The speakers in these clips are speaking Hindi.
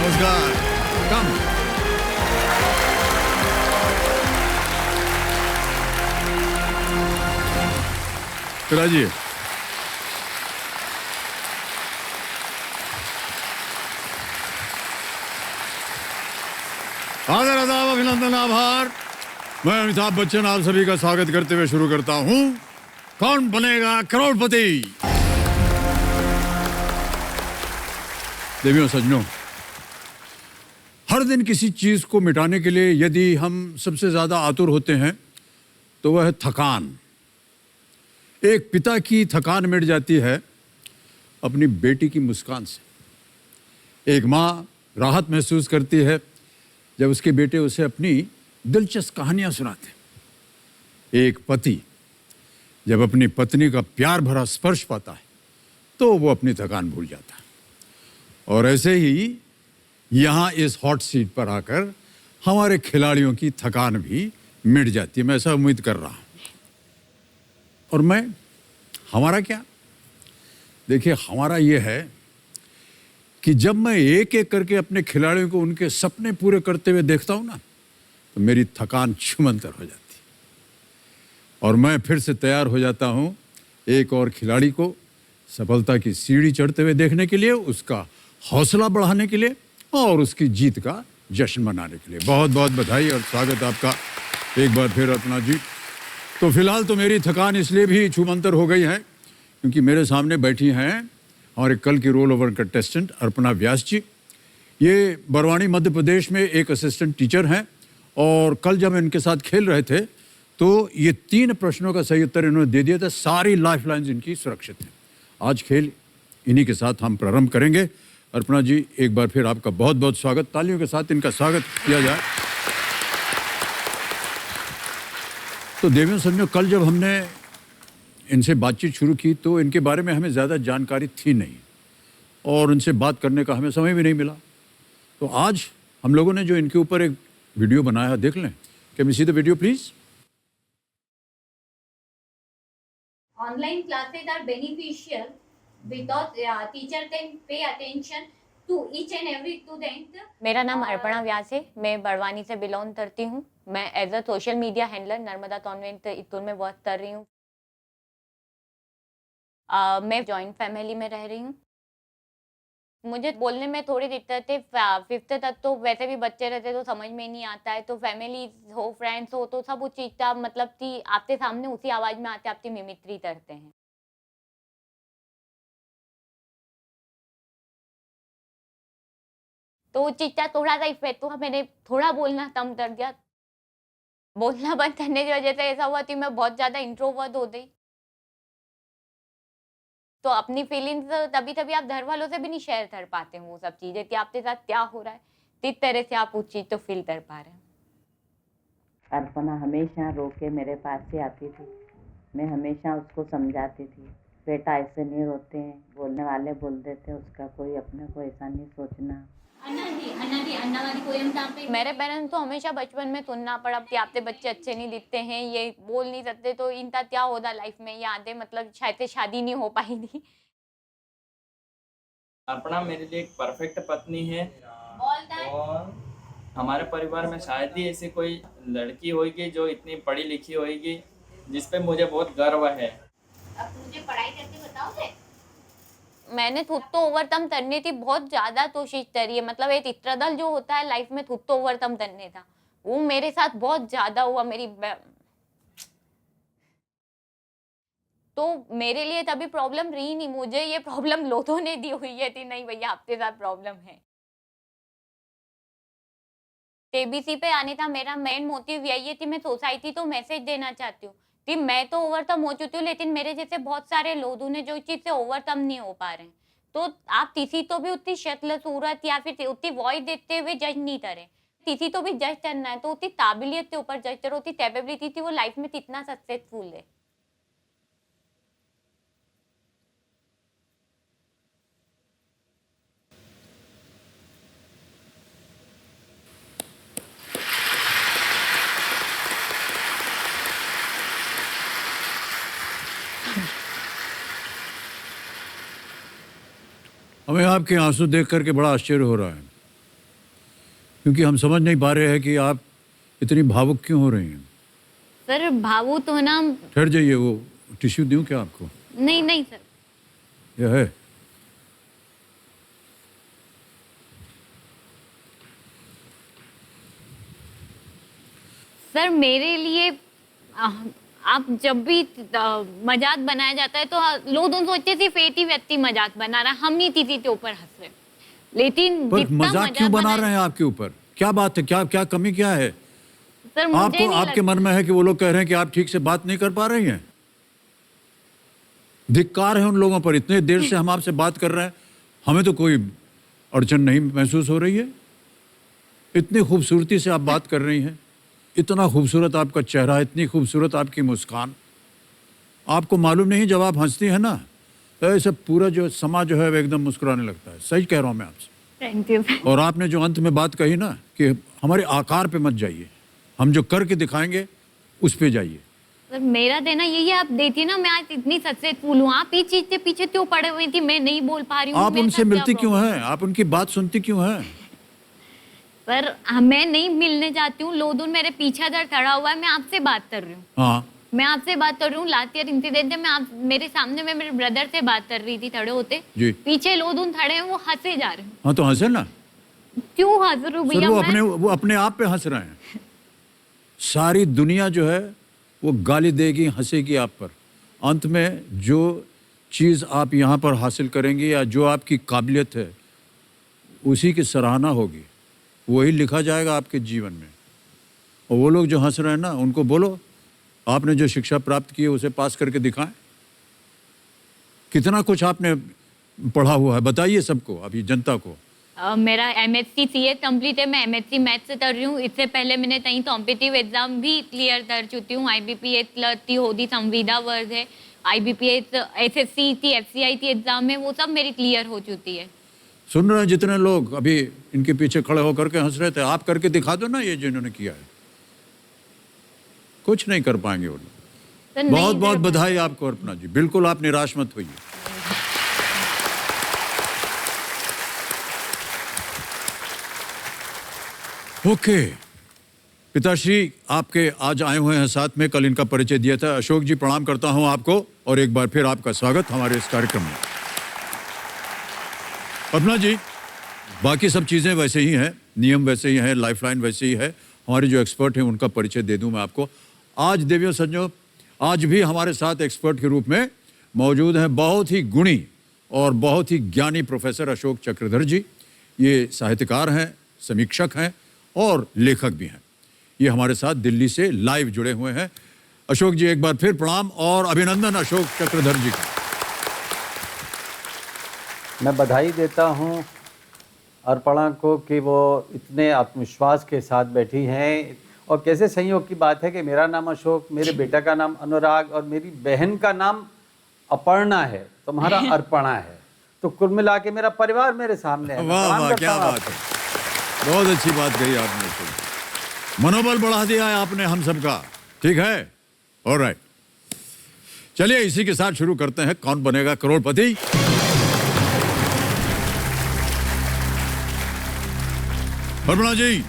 नमस्कार। कम। पिताजी, आदर आदाब अभिनंदन आभार। मैं अमिताभ बच्चन आप सभी का स्वागत करते हुए शुरू करता हूं कौन बनेगा करोड़पति। देवियों सज्जनों, हर दिन किसी चीज को मिटाने के लिए यदि हम सबसे ज्यादा आतुर होते हैं तो वह है थकान। एक पिता की थकान मिट जाती है अपनी बेटी की मुस्कान से। एक माँ राहत महसूस करती है जब उसके बेटे उसे अपनी दिलचस्प कहानियां सुनाते हैं। एक पति जब अपनी पत्नी का प्यार भरा स्पर्श पाता है तो वो अपनी थकान भूल जाता है। और ऐसे ही यहाँ इस हॉट सीट पर आकर हमारे खिलाड़ियों की थकान भी मिट जाती है। मैं ऐसा उम्मीद कर रहा हूँ। और हमारा क्या? देखिए, हमारा ये है कि जब मैं एक एक करके अपने खिलाड़ियों को उनके सपने पूरे करते हुए देखता हूँ ना, तो मेरी थकान छूमंतर हो जाती है और मैं फिर से तैयार हो जाता हूँ एक और खिलाड़ी को सफलता की सीढ़ी चढ़ते हुए देखने के लिए, उसका हौसला बढ़ाने के लिए और उसकी जीत का जश्न मनाने के लिए। बहुत बहुत बधाई और स्वागत आपका एक बार फिर अर्पणा जी। तो फिलहाल तो मेरी थकान इसलिए भी छूमंतर हो गई है क्योंकि मेरे सामने बैठी हैं हमारे कल की roll over contestant Arpana Vyas जी। ये बरवानी मध्य प्रदेश में एक असिस्टेंट टीचर हैं और कल जब इनके साथ खेल रहे थे तो ये 3 प्रश्नों का सही उत्तर इन्होंने दे दिया था। सारी लाइफ लाइन्स इनकी सुरक्षित हैं। आज खेल इन्हीं के साथ हम प्रारंभ करेंगे। अर्पणा जी, एक बार फिर आपका बहुत बहुत स्वागत। तालियों के साथ इनका स्वागत किया जाए। तो देवियों सज्जनों, कल जब हमने इनसे बातचीत शुरू की तो इनके बारे में हमें ज़्यादा जानकारी थी नहीं और उनसे बात करने का हमें समय भी नहीं मिला। तो आज हम लोगों ने जो इनके ऊपर एक वीडियो बनाया है, देख लें। Can we see the video please? Online classes are beneficial because teacher can pay attention to each and every student. मेरा नाम अर्पणा व्यास है। मैं बड़वानी से बिलोंग करती हूँ। मैं as a social media handler Narmada convent इतूर में वर्क कर रही हूँ। मैं जॉइंट फैमिली में रह रही हूँ। मुझे बोलने में थोड़ी दिक्कत है। 5th तक तो वैसे भी बच्चे रहते तो समझ में नहीं आता है। तो फैमिली हो, फ्रेंड्स हो, तो सब उस चीज़ का मतलब कि आपके सामने उसी आवाज़ में आते आपकी मिमिक्री करते हैं। तो उस चीज़ का थोड़ा सा इफेक्ट हुआ। मैंने थोड़ा बोलना कम कर दिया। बोलना बंद करने की वजह से ऐसा हुआ कि मैं बहुत ज़्यादा इंट्रोवर्ट हो गई। तो अपनी फीलिंग्स तभी आप घर वालों से भी नहीं शेयर कर पाते हैं वो सब चीज़ें कि आपके साथ क्या हो रहा है। किस तरह से आप उस चीज़ को फील कर पा रहे हैं। अर्पणा हमेशा रो के मेरे पास ही आती थी। मैं हमेशा उसको समझाती थी, बेटा ऐसे नहीं रोते हैं, बोलने वाले बोल देते, उसका कोई अपने को ऐसा नहीं सोचना। मेरे पेरेंट्स तो हमेशा बचपन में सुनना पड़ा कि आपके बच्चे अच्छे नहीं दिखते हैं, ये बोल नहीं सकते, तो इनका क्या होगा लाइफ में, ये आधे मतलब शायद से शादी नहीं हो पाएगी। अर्पणा मेरे लिए एक परफेक्ट पत्नी है और हमारे परिवार में शायद ही ऐसी कोई लड़की होगी जो इतनी पढ़ी लिखी होगी जिस पे मुझे बहुत गर्व है। अब मुझे पढ़ाई करके बताओगे? मैंने खुद तो ओवरकम करने की बहुत ज़्यादा कोशिश करी है। मतलब एक स्ट्रगल जो होता है लाइफ में खुद तो ओवरकम करने था, वो मेरे साथ बहुत ज़्यादा हुआ। तो मेरे लिए तभी प्रॉब्लम रही नहीं, मुझे ये प्रॉब्लम लोगों ने दी हुई है कि नहीं भैया आपके साथ प्रॉब्लम है। केबीसी पे आने का मेरा मेन मोटिव यही है कि मैं सोसाइटी को मैसेज देना चाहती हूँ कि मैं तो ओवरकम हो चुकी हूँ, लेकिन मेरे जैसे बहुत सारे लोग हैं जो इस चीज़ से ओवरकम नहीं हो पा रहे हैं। तो आप किसी तो भी उतनी शक्ल सूरत या फिर उतनी वॉइस देते हुए जज नहीं करें। किसी तो भी जज करना है तो उतनी काबिलियत के ऊपर जज करो, उतनी कैपेबिलिटी थी वो लाइफ में कितना सक्सेसफुल है। हमें आपके आंसू देख करके बड़ा आश्चर्य हो रहा है। क्योंकि हम समझ नहीं पा रहे हैं कि आप इतनी भावुक क्यों हो रही हैं। सर भावुक होना ठहर जाइए, वो टिश्यू दूं क्या आपको? नहीं नहीं सर। यह है। सर मेरे लिए आप जब भी मजाक बनाया जाता है तो लोग दोनों सोचते सिर्फ एक ही व्यक्ति मजाक बना रहा, हम नहीं किसी के ऊपर हंस रहे। लेकिन पर जितना मजाक क्यों बना रहे हैं आपके ऊपर? क्या बात है? क्या क्या कमी क्या है? सर मुझे आपको नहीं आपके मन में है कि वो लोग कह रहे हैं कि आप ठीक से बात नहीं कर पा रही हैं। धिक्कार है उन लोगों पर। इतने देर से हम आपसे बात कर रहे हैं, हमें तो कोई अड़चन नहीं महसूस हो रही है। इतनी खूबसूरती से आप बात कर रही हैं, इतना खूबसूरत आपका चेहरा, इतनी खूबसूरत आपकी मुस्कान। आपको मालूम नहीं जब आप हंसती हैं ना तो ऐसे पूरा जो समाज जो है वो एकदम मुस्कुराने लगता है। सही कह रहा हूँ मैं आपसे। Thank you. और आपने जो अंत में बात कही ना कि हमारे आकार पे मत जाइए, हम जो करके दिखाएंगे उस पे जाइए। सर मेरा देना यही है, आप देखिए ना मैं आज इतनी सक्सेसफुल हूँ, आप इस चीज से पीछे क्यों पड़े हुए थी? मैं नहीं बोल पा रही हूँ। आप मेरे उनसे साथ क्या मिलती क्यों problem? हैं? आप उनकी बात सुनती क्यों हैं? पर मैं नहीं मिलने जाती हूँ, लोग मेरे पीछे दर खड़ा हुआ है, मैं आपसे बात कर रही हूँ। हाँ, मैं आपसे बात कर रही हूँ। लास्ट ईयर इंसिडेंट है, मैं आप मेरे सामने में मेरे ब्रदर से बात कर रही थी खड़े होते, जी। पीछे लोग खड़े हैं, वो हंसे जा रहे हैं। हाँ तो हंसे ना। क्यों हंस रही हूँ सर भैया? वो अपने आप पे हंस रहे हैं। सारी दुनिया जो है वो गाली देगी, हंसेगी आप पर। अंत में जो चीज़ आप यहाँ पर हासिल करेंगी या जो आपकी काबिलियत है उसी की सराहना होगी, वही लिखा जाएगा आपके जीवन में। और वो लोग जो हंस रहे हैं ना, उनको बोलो आपने जो शिक्षा प्राप्त की है उसे पास करके दिखाएं। कितना कुछ आपने पढ़ा हुआ है बताइए सबको, अभी जनता को। मेरा MSc CA कंप्लीट है, मैं MSc मैथ्स से कर रही हूँ। इससे पहले मैंने कई कॉम्पिटिटिव एग्जाम भी क्लियर कर चुकी हूँ। IBPS होदी संविदा वर्ग है, IBPS SSC थी, FCI थी एग्जाम में, वो सब मेरी क्लियर हो चुकी है। सुन रहे हैं जितने लोग अभी इनके पीछे खड़े होकर के हंस रहे थे, आप करके दिखा दो ना ये जिन्होंने किया है। कुछ नहीं कर पाएंगे वो लोग। सर, नहीं बहुत बहुत कर बधाई आपको अर्पणा जी, बिल्कुल आप निराश मत होइए। ओके, पिताश्री आपके आज आए हुए हैं साथ में, कल इनका परिचय दिया था। अशोक जी प्रणाम करता हूं आपको और एक बार फिर आपका स्वागत हमारे इस कार्यक्रम में। अर्पणा जी, बाकी सब चीज़ें वैसे ही हैं, नियम वैसे ही हैं, लाइफलाइन वैसे ही है। हमारे जो एक्सपर्ट हैं उनका परिचय दे दूं मैं आपको। आज देवियों सज्जनों, आज भी हमारे साथ एक्सपर्ट के रूप में मौजूद हैं बहुत ही गुणी और बहुत ही ज्ञानी प्रोफेसर अशोक चक्रधर जी। ये साहित्यकार हैं, समीक्षक हैं और लेखक भी हैं। ये हमारे साथ दिल्ली से लाइव जुड़े हुए हैं। अशोक जी एक बार फिर प्रणाम और अभिनंदन अशोक चक्रधर जी का। मैं बधाई देता हूं अर्पणा को कि वो इतने आत्मविश्वास के साथ बैठी हैं। और कैसे संयोग की बात है कि मेरा नाम अशोक, मेरे बेटा का नाम अनुराग और मेरी बहन का नाम अपर्णा है, तुम्हारा अर्पणा है। तो कुल मिला के मेरा परिवार मेरे सामने है। वाह वाह, क्या बात है, बहुत अच्छी बात कही आपने। मनोबल बढ़ा दिया है आपने हम सबका, ठीक है। ऑलराइट, चलिए इसी के साथ शुरू करते हैं कौन बनेगा करोड़पति। अर्पणा जी,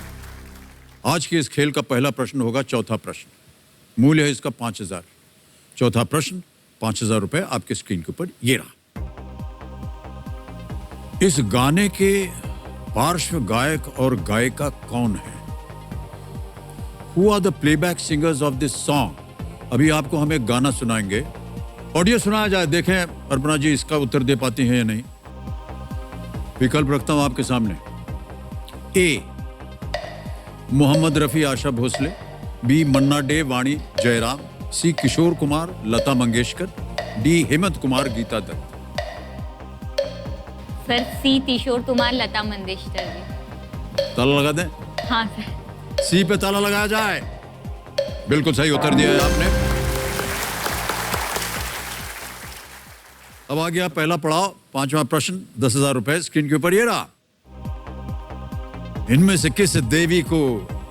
आज के इस खेल का पहला प्रश्न होगा चौथा प्रश्न। मूल्य है इसका 5000। चौथा प्रश्न 5000 रुपए आपके स्क्रीन के ऊपर ये रहा। इस गाने के पार्श्व गायक और गायिका कौन है? Who are the playback singers of this song? अभी आपको हम एक गाना सुनाएंगे, ऑडियो सुनाया जाए, देखें अर्पणा जी इसका उत्तर दे पाती हैं या नहीं। विकल्प रखता हूं आपके सामने। ए मोहम्मद रफी आशा भोसले, बी मन्ना डे वाणी जयराम, सी किशोर कुमार लता मंगेशकर, डी हेमंत कुमार गीता दत्त। सर सी किशोर कुमार लता मंगेशकर जी। ताला लगा दें? हाँ सर। सी पे ताला लगाया जाए। बिल्कुल सही उत्तर दिया है आपने। अब आ गया पहला पड़ाव, पांचवा प्रश्न, 10,000 रुपए स्क्रीन के ऊपर ये रहा। इनमें से किस देवी को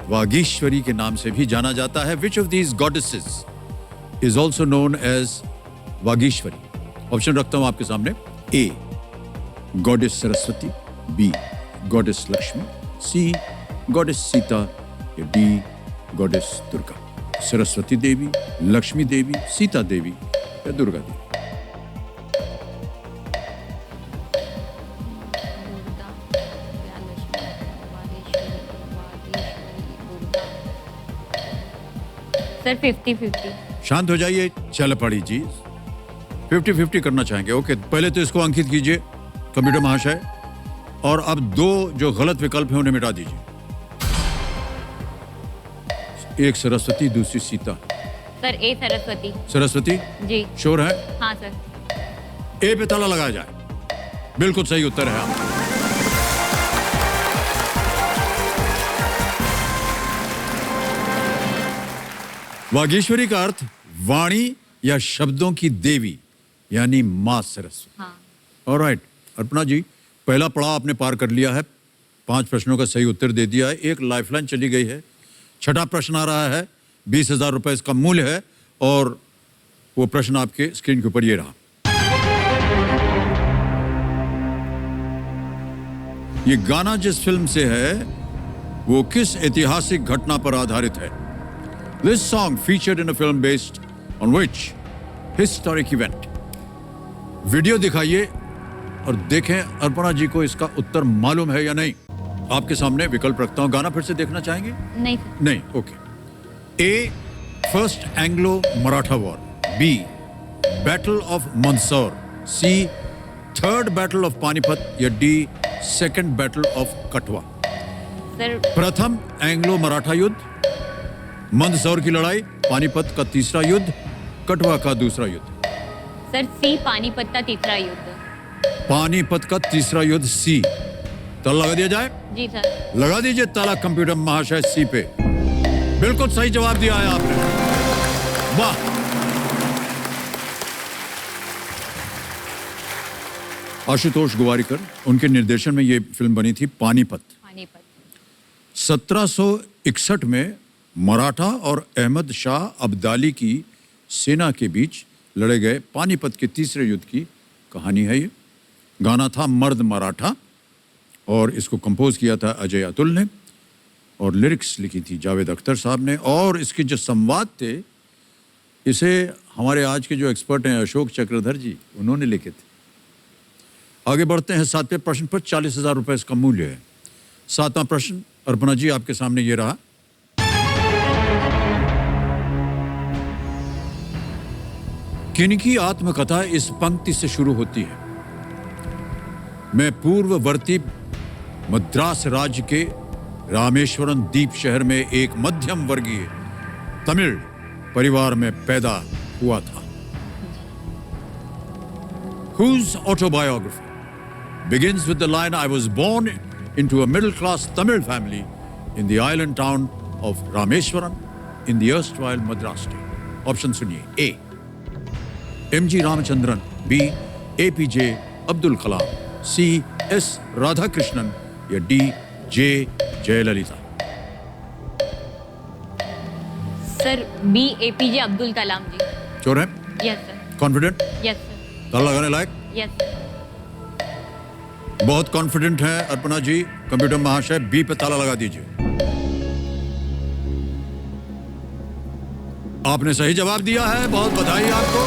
वागीश्वरी के नाम से भी जाना जाता है? Which of these goddesses is also known as Vageshwari? Option रखता हूं आपके सामने। A goddess Saraswati, B goddess Lakshmi, C goddess Sita या डी गॉडेस दुर्गा? सरस्वती देवी, लक्ष्मी देवी, सीता देवी या दुर्गा देवी? सर 50-50। शांत हो जाइए, चल पड़ी जी। 50-50 करना चाहेंगे, ओके। पहले तो इसको अंकित कीजिए कंप्यूटर महाशय, और अब दो जो गलत विकल्प हैं उन्हें मिटा दीजिए। एक सरस्वती, दूसरी सीता। सर ए सरस्वती। सरस्वती जी। श्योर है? हाँ सर। ए पे ताला लगाया जाए। बिल्कुल सही उत्तर है आपका। वागीश्वरी का अर्थ वाणी या शब्दों की देवी यानी मां सरस्वती। हाँ। ऑलराइट अर्पणा जी, पहला पड़ाव आपने पार कर लिया है, 5 प्रश्नों का सही उत्तर दे दिया है, एक लाइफलाइन चली गई है। छठा प्रश्न आ रहा है, 20,000 रुपए इसका मूल्य है, और वो प्रश्न आपके स्क्रीन के ऊपर ये रहा। ये गाना जिस फिल्म से है वो किस ऐतिहासिक घटना पर आधारित है? This song featured in a film based on which historic event? Video दिखाइए और देखें अर्पणा जी को इसका उत्तर मालूम है या नहीं। आपके सामने विकल्प रखता हूं, गाना फिर से देखना चाहेंगे? नहीं सर। नहीं, okay. A first Anglo Maratha war, B battle of Mandsaur, C third battle of Panipat या D second battle of Kathwa? Sir प्रथम एंग्लो मराठा युद्ध, मंदसौर की लड़ाई, पानीपत का तीसरा युद्ध, कठवा का दूसरा युद्ध। सर सी पानीपत का तीसरा युद्ध। पानीपत का तीसरा युद्ध, सी। ताला लगा दिया जाए? जी सर। लगा दीजिए ताला कंप्यूटर महाशय सी पे। बिल्कुल सही जवाब दिया है आपने, वाह। आशुतोष गोवारिकर, उनके निर्देशन में ये फिल्म बनी थी पानीपत। पानीपत। 1761 में मराठा और अहमद शाह अब्दाली की सेना के बीच लड़े गए पानीपत के तीसरे युद्ध की कहानी है ये। गाना था मर्द मराठा, और इसको कंपोज किया था अजय अतुल ने, और लिरिक्स लिखी थी जावेद अख्तर साहब ने, और इसके जो संवाद थे इसे हमारे आज के जो एक्सपर्ट हैं अशोक चक्रधर जी, उन्होंने लिखे थे। आगे बढ़ते हैं 7वें प्रश्न पर। 40,000 रुपए इसका मूल्य है। 7वां प्रश्न अर्पणा जी आपके सामने ये रहा। किनकी आत्मकथा इस पंक्ति से शुरू होती है? मैं पूर्ववर्ती मद्रास राज्य के रामेश्वरम द्वीप शहर में एक मध्यम वर्गीय तमिल परिवार में पैदा हुआ था। Whose autobiography begins with the line, I was born into a middle-class Tamil family in the island town of Rameshwaram in the erstwhile Madras state? Option सुनिए। A. M.G. Ramachandran, B. A.P.J. Abdul Kalam, C. S. Radhakrishnan या D. J. Jayalalitha? Sir B APJ Abdul Kalam ji. Sure है? Yes sir. Confident? Yes sir. ताला लगाने लायक? यस। बहुत कॉन्फिडेंट है अर्पणा जी। कंप्यूटर महाशय बी पे ताला लगा दीजिए। आपने सही जवाब दिया है, बहुत बधाई आपको।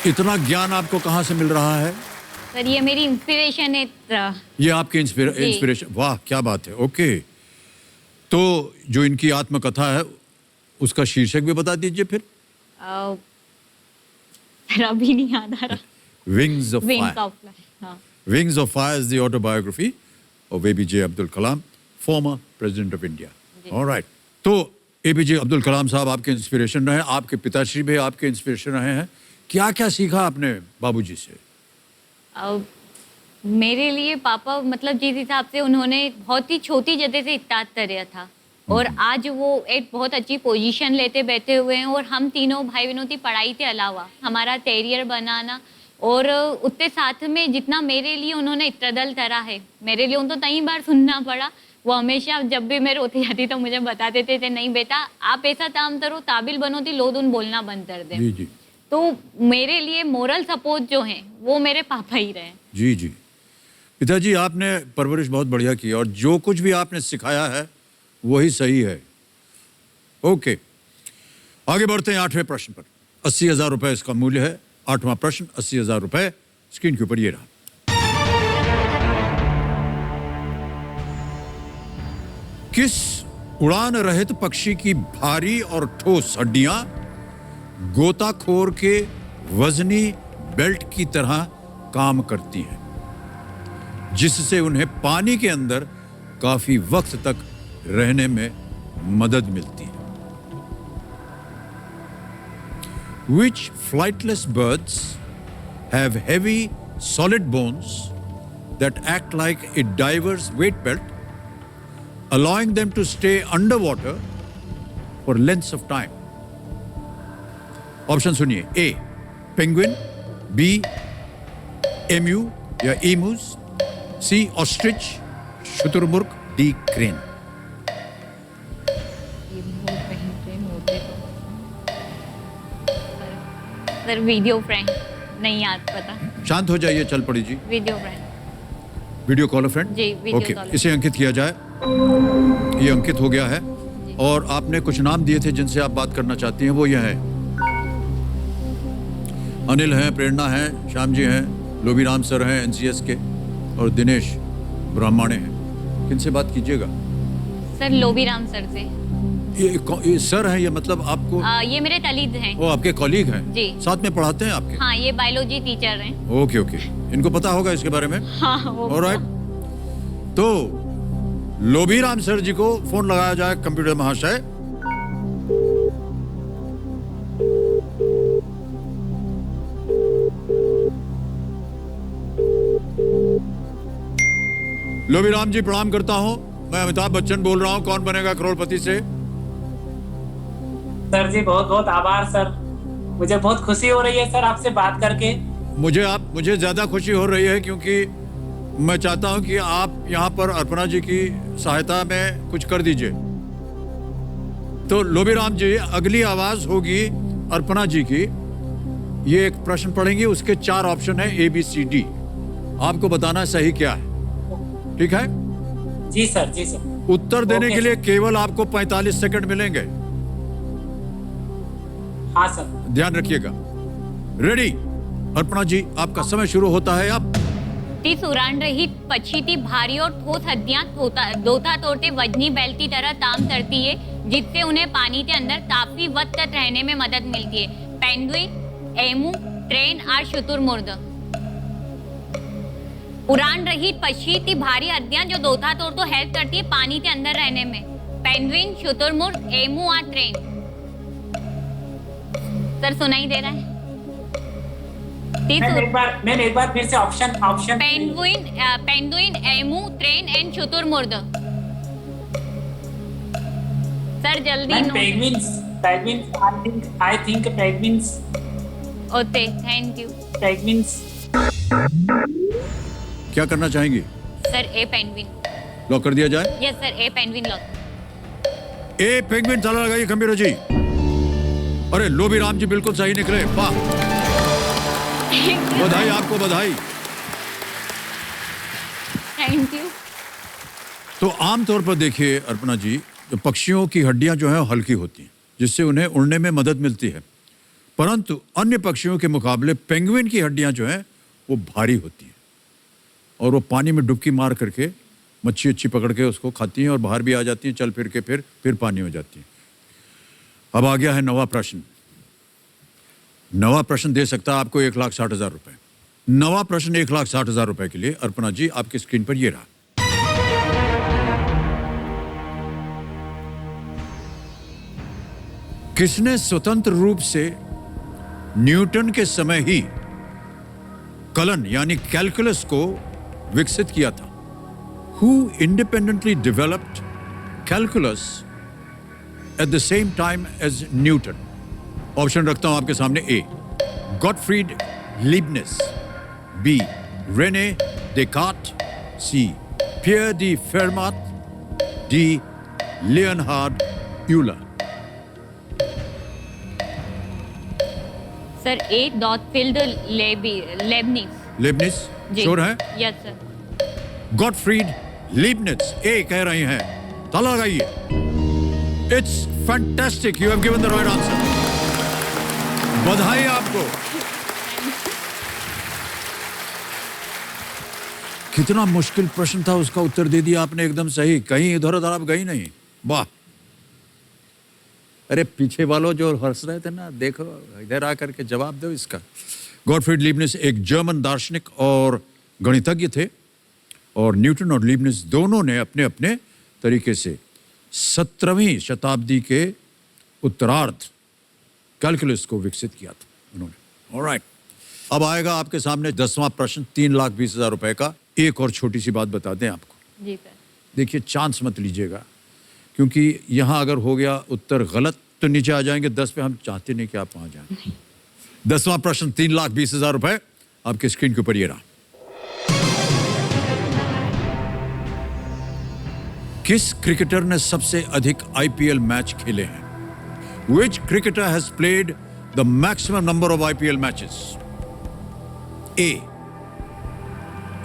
इतना ज्ञान आपको कहां से मिल रहा है? सर ये मेरी इंस्पिरेशन है। ये आपकी इंस्पिरेशन, वाह क्या बात है। ओके, तो जो इनकी आत्मकथा है उसका शीर्षक भी बता दीजिए फिर। अभी नहीं याद आ रहा। Wings of wings fire. Of हाँ। Wings of Fire is the autobiography of APJ Abdul Kalam, former president of India. All right. तो APJ अब्दुल कलाम साहब आपके इंस्पिरेशन रहे, आपके पिताश्री भी आपके इंस्पिरेशन रहे हैं। क्या क्या सीखा आपने बाबूजी से? मेरे लिए पापा मतलब जिस हिसाब से उन्होंने बहुत ही छोटी जगह से स्टार्ट करा था, और आज वो एक बहुत अच्छी पोजीशन लेते बैठे हुए हैं, और हम तीनों भाई बहनों की पढ़ाई के अलावा हमारा कैरियर बनाना, और उसके साथ में जितना मेरे लिए उन्होंने स्ट्रगल करा है, मेरे लिए उनको कई बार सुनना पड़ा। वो हमेशा जब भी मैं रोती जाती तो मुझे बता देते थे, नहीं बेटा आप ऐसा काम करो, काबिल बनो थी लोग उन बोलना बंद कर दें। जी जी। तो मेरे लिए मोरल सपोर्ट जो है वो मेरे पापा ही रहे। जी जी। पिताजी आपने परवरिश बहुत बढ़िया की और जो कुछ भी आपने सिखाया है वही सही है। ओके, आगे बढ़ते हैं 8वें प्रश्न पर। 80,000 रुपए इसका मूल्य है। 8वां प्रश्न, 80,000 रुपए। स्क्रीन के ऊपर ये रहा। किस उड़ान रहित पक्षी की भारी और ठोस हड्डियां गोताखोर के वजनी बेल्ट की तरह काम करती हैं, जिससे उन्हें पानी के अंदर काफी वक्त तक रहने में मदद मिलती है? Which flightless birds have heavy solid bones that act like a diver's weight belt, allowing them to stay underwater for lengths of time? Option सुनिए। ए पेंगुइन, बी एम्यू या ईमूज, सी ऑस्ट्रिच, शुतुरमुर्ग, D crane. Sir video friend, नहीं याद पता। शांत हो जाइए, चल पड़ी जी। Video friend. Video caller friend जी, वीडियो ओके, कॉलर। इसे अंकित किया जाए। ये अंकित हो गया है। और आपने कुछ नाम दिए थे जिनसे आप बात करना चाहती हैं, वो ये है। अनिल हैं, प्रेरणा हैं, श्याम जी हैं, लोबीराम सर हैं एनसीएस के, और दिनेश ब्राह्मणे हैं। किनसे बात कीजिएगा? सर लोबीराम सर से। ये सर हैं, ये मतलब आपको ये मेरे कलीग हैं। वो आपके कॉलीग हैं? जी। साथ में पढ़ाते हैं आपके? हाँ, ये बायोलॉजी टीचर हैं। ओके ओके, इनको पता होगा इसके बारे में? हाँ, वो ऑलराइट। तो लोबीराम सर जी को फोन लगाया जाए। कंप्यूटर महाशय, लोबीराम जी प्रणाम करता हूं। मैं अमिताभ बच्चन बोल रहा हूं, कौन बनेगा करोड़पति से। सर जी बहुत बहुत आभार सर, मुझे बहुत खुशी हो रही है सर आपसे बात करके। मुझे ज्यादा खुशी हो रही है क्योंकि मैं चाहता हूं कि आप यहाँ पर अर्पणा जी की सहायता में कुछ कर दीजिए। तो लोबीराम जी, अगली आवाज होगी अर्पणा जी की। ये एक प्रश्न पढ़ेंगे, उसके 4 ऑप्शन है ABCD। आपको बताना सही क्या है, ठीक है? जी सर, जी सर। उत्तर देने ओके के लिए केवल आपको 45 सेकंड मिलेंगे। हाँ सर। ध्यान रखिएगा। रेडी? अर्पणा जी, आपका समय शुरू होता है अब। 30 उड़ान रहित पक्षी थी भारी और ठोस हड्डियां दोथा तोड़ते वजनी बेल्ट की तरह काम करती है, जिससे उन्हें पानी के अंदर काफी वक्त तक रहने में मदद मिलती है। पेंगुइन, एमू, ट्रेन और शुतुरमुर्ग। उड़ान रहित पक्षी थी भारी हड्डियां जो दोथा तोड़ तो हेल्प करती है पानी के अंदर रहने में। पेंगुइन, शुतुरमुर्ग, एमू और ट्रेन। सर सुनाई दे रहा है? मैम एक बार फिर से option penguin, emu, train and शुतुरमुर्ग। सर जल्दी। Penguins I think penguins. Okay, thank you. Penguins. क्या करना चाहेंगी? सर ए पेंगुइन। लॉक कर दिया जाए? यस सर, ए पेंगुइन लॉक। ए पेंगुइन ताला लगाइए कंप्यूटर जी। अरे लोबीराम जी बिल्कुल सही निकले, वाह, बधाई आपको, बधाई। Thank you. तो आमतौर पर देखिए अर्पणा जी, पक्षियों की हड्डियां जो हैं हल्की होती हैं, जिससे उन्हें उड़ने में मदद मिलती है। परंतु अन्य पक्षियों के मुकाबले पेंगुइन की हड्डियां जो हैं वो भारी होती हैं, और वो पानी में डुबकी मार करके मच्छी अच्छी पकड़ के उसको खाती हैं और बाहर भी आ जाती हैं, चल फिर के फिर पानी में जाती हैं। अब आ गया है नवा प्रश्न। नवा प्रश्न दे सकता है आपको 1,60,000 रुपए। नवा प्रश्न 1,60,000 रुपए के लिए अर्पणा जी आपकी स्क्रीन पर ये रहा। किसने स्वतंत्र रूप से न्यूटन के समय ही कलन यानी कैलकुलस को विकसित किया था? Who independently developed calculus at the same time as Newton? Option रखता हूं आपके सामने। A Gottfried Leibniz, B Rene Descartes, C Pierre de Fermat, D Leonhard Euler. Sir A Gottfried Leibniz. Leibniz ji. Sure है? Yes sir. Gottfried Leibniz A कह रहे हैं। ताला लगाइए। It's fantastic, you have given the right answer. बधाई आपको। कितना मुश्किल प्रश्न था, उसका उत्तर दे दिया आपने एकदम सही, कहीं इधर उधर आप गई नहीं। वाह। अरे पीछे वालों जो हंस रहे थे ना, देखो इधर आकर के जवाब दो इसका। गॉटफ्रीड लीबनिट्ज एक जर्मन दार्शनिक और गणितज्ञ थे, और न्यूटन और लीबनिट्ज दोनों ने अपने अपने तरीके से 17वीं शताब्दी के उत्तरार्ध कैलकुलस को विकसित किया था उन्होंने। ऑलराइट, अब आएगा आपके सामने 10वां प्रश्न, 3,20,000 रुपए का। एक और छोटी सी बात बता दें आपको। जी सर। देखिए, चांस मत लीजिएगा, क्योंकि यहाँ अगर हो गया उत्तर गलत तो नीचे आ जाएंगे 10 पे। हम चाहते नहीं कि आप वहां जाएं। 10वां प्रश्न, 3,20,000 रुपए आपके स्क्रीन के ऊपर ये रहा। किस क्रिकेटर ने सबसे अधिक आईपीएल मैच खेले हैं? Which cricketer has played the maximum number of IPL matches? A.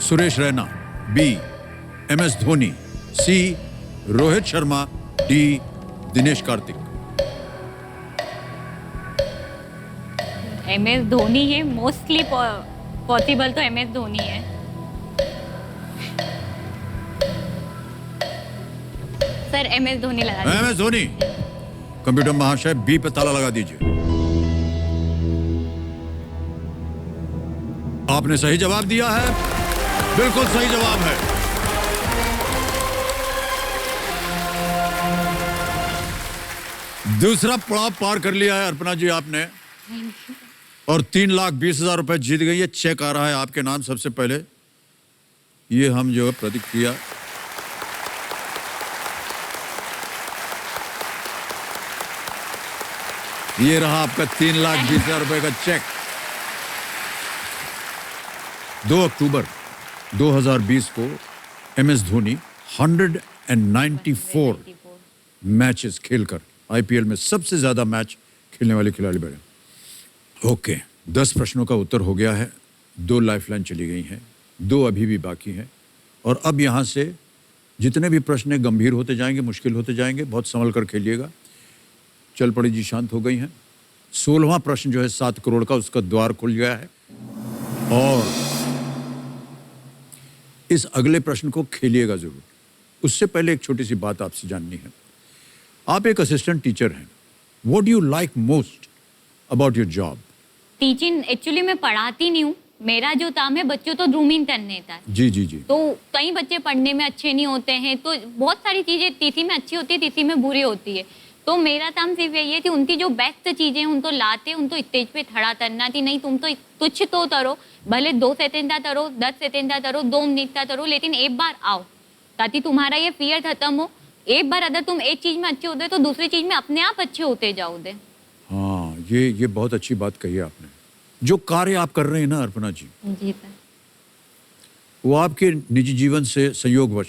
Suresh Raina, B. MS Dhoni, C. Rohit Sharma, D. Dinesh Karthik. MS Dhoni है, मोस्टली पॉसिबल तो MS धोनी है। सर MS धोनी लगा दीजिए। MS धोनी। कंप्यूटर महाशय, बी पे ताला लगा दीजिए। आपने सही जवाब दिया है, बिल्कुल सही जवाब है। दूसरा पड़ाव पार कर लिया है अर्पणा जी आपने, और 3,20,000 रुपए जीत गई है। चेक आ रहा है आपके नाम सबसे पहले, ये हम जो प्रतिक्रिया। ये रहा आपका 3,20,000 रुपए का चेक। 2 अक्टूबर 2020 को MS धोनी 194 मैचेस खेलकर आईपीएल में सबसे ज्यादा मैच खेलने वाले खिलाड़ी बने। ओके, 10 प्रश्नों का उत्तर हो गया है, 2 लाइफलाइन चली गई हैं, 2 अभी भी बाकी हैं, और अब यहां से जितने भी प्रश्न गंभीर होते जाएंगे, मुश्किल होते जाएंगे। बहुत संभल कर खेलिएगा। चल पड़ी जी शांत हो गई हैं। 16वां प्रश्न जो है 7 करोड़ का, उसका द्वार खुल गया है, और इस अगले प्रश्न को खेलिएगा जरूर। उससे पहले एक छोटी सी बात आपसे जाननी है। आप एक असिस्टेंट टीचर हैं। What do you like most about your job? Teaching actually मैं पढ़ाती नहीं हूँ, मेरा जो काम है बच्चों तो ग्रूमिंग करने का है। जी जी जी। तो कई बच्चे पढ़ने में अच्छे नहीं होते हैं, तो बहुत सारी चीजें तीसरी में अच्छी होती है, तीसरी में बुरी होती है। तो मेरा काम सिर्फ यही है कि उनकी जो बेस्ट चीजें हैं उनको लाते, उनको स्टेज पे खड़ा करना थी। नहीं तुम तो कुछ तो करो, भले 2 सेकंड का करो, 10 सेकंड का करो, 2 मिनट का करो, लेकिन एक बार आओ, ताकि तुम्हारा ये फियर खत्म हो। एक बार अगर तुम एक चीज में अच्छे होते तो दूसरी चीज में अपने आप अच्छे होते जाओगे। हाँ, ये बहुत अच्छी बात कही है आपने। जो कार्य आप कर रहे हैं ना अर्पणा जी, जी सर, वो आपके निजी जीवन से संयोगवश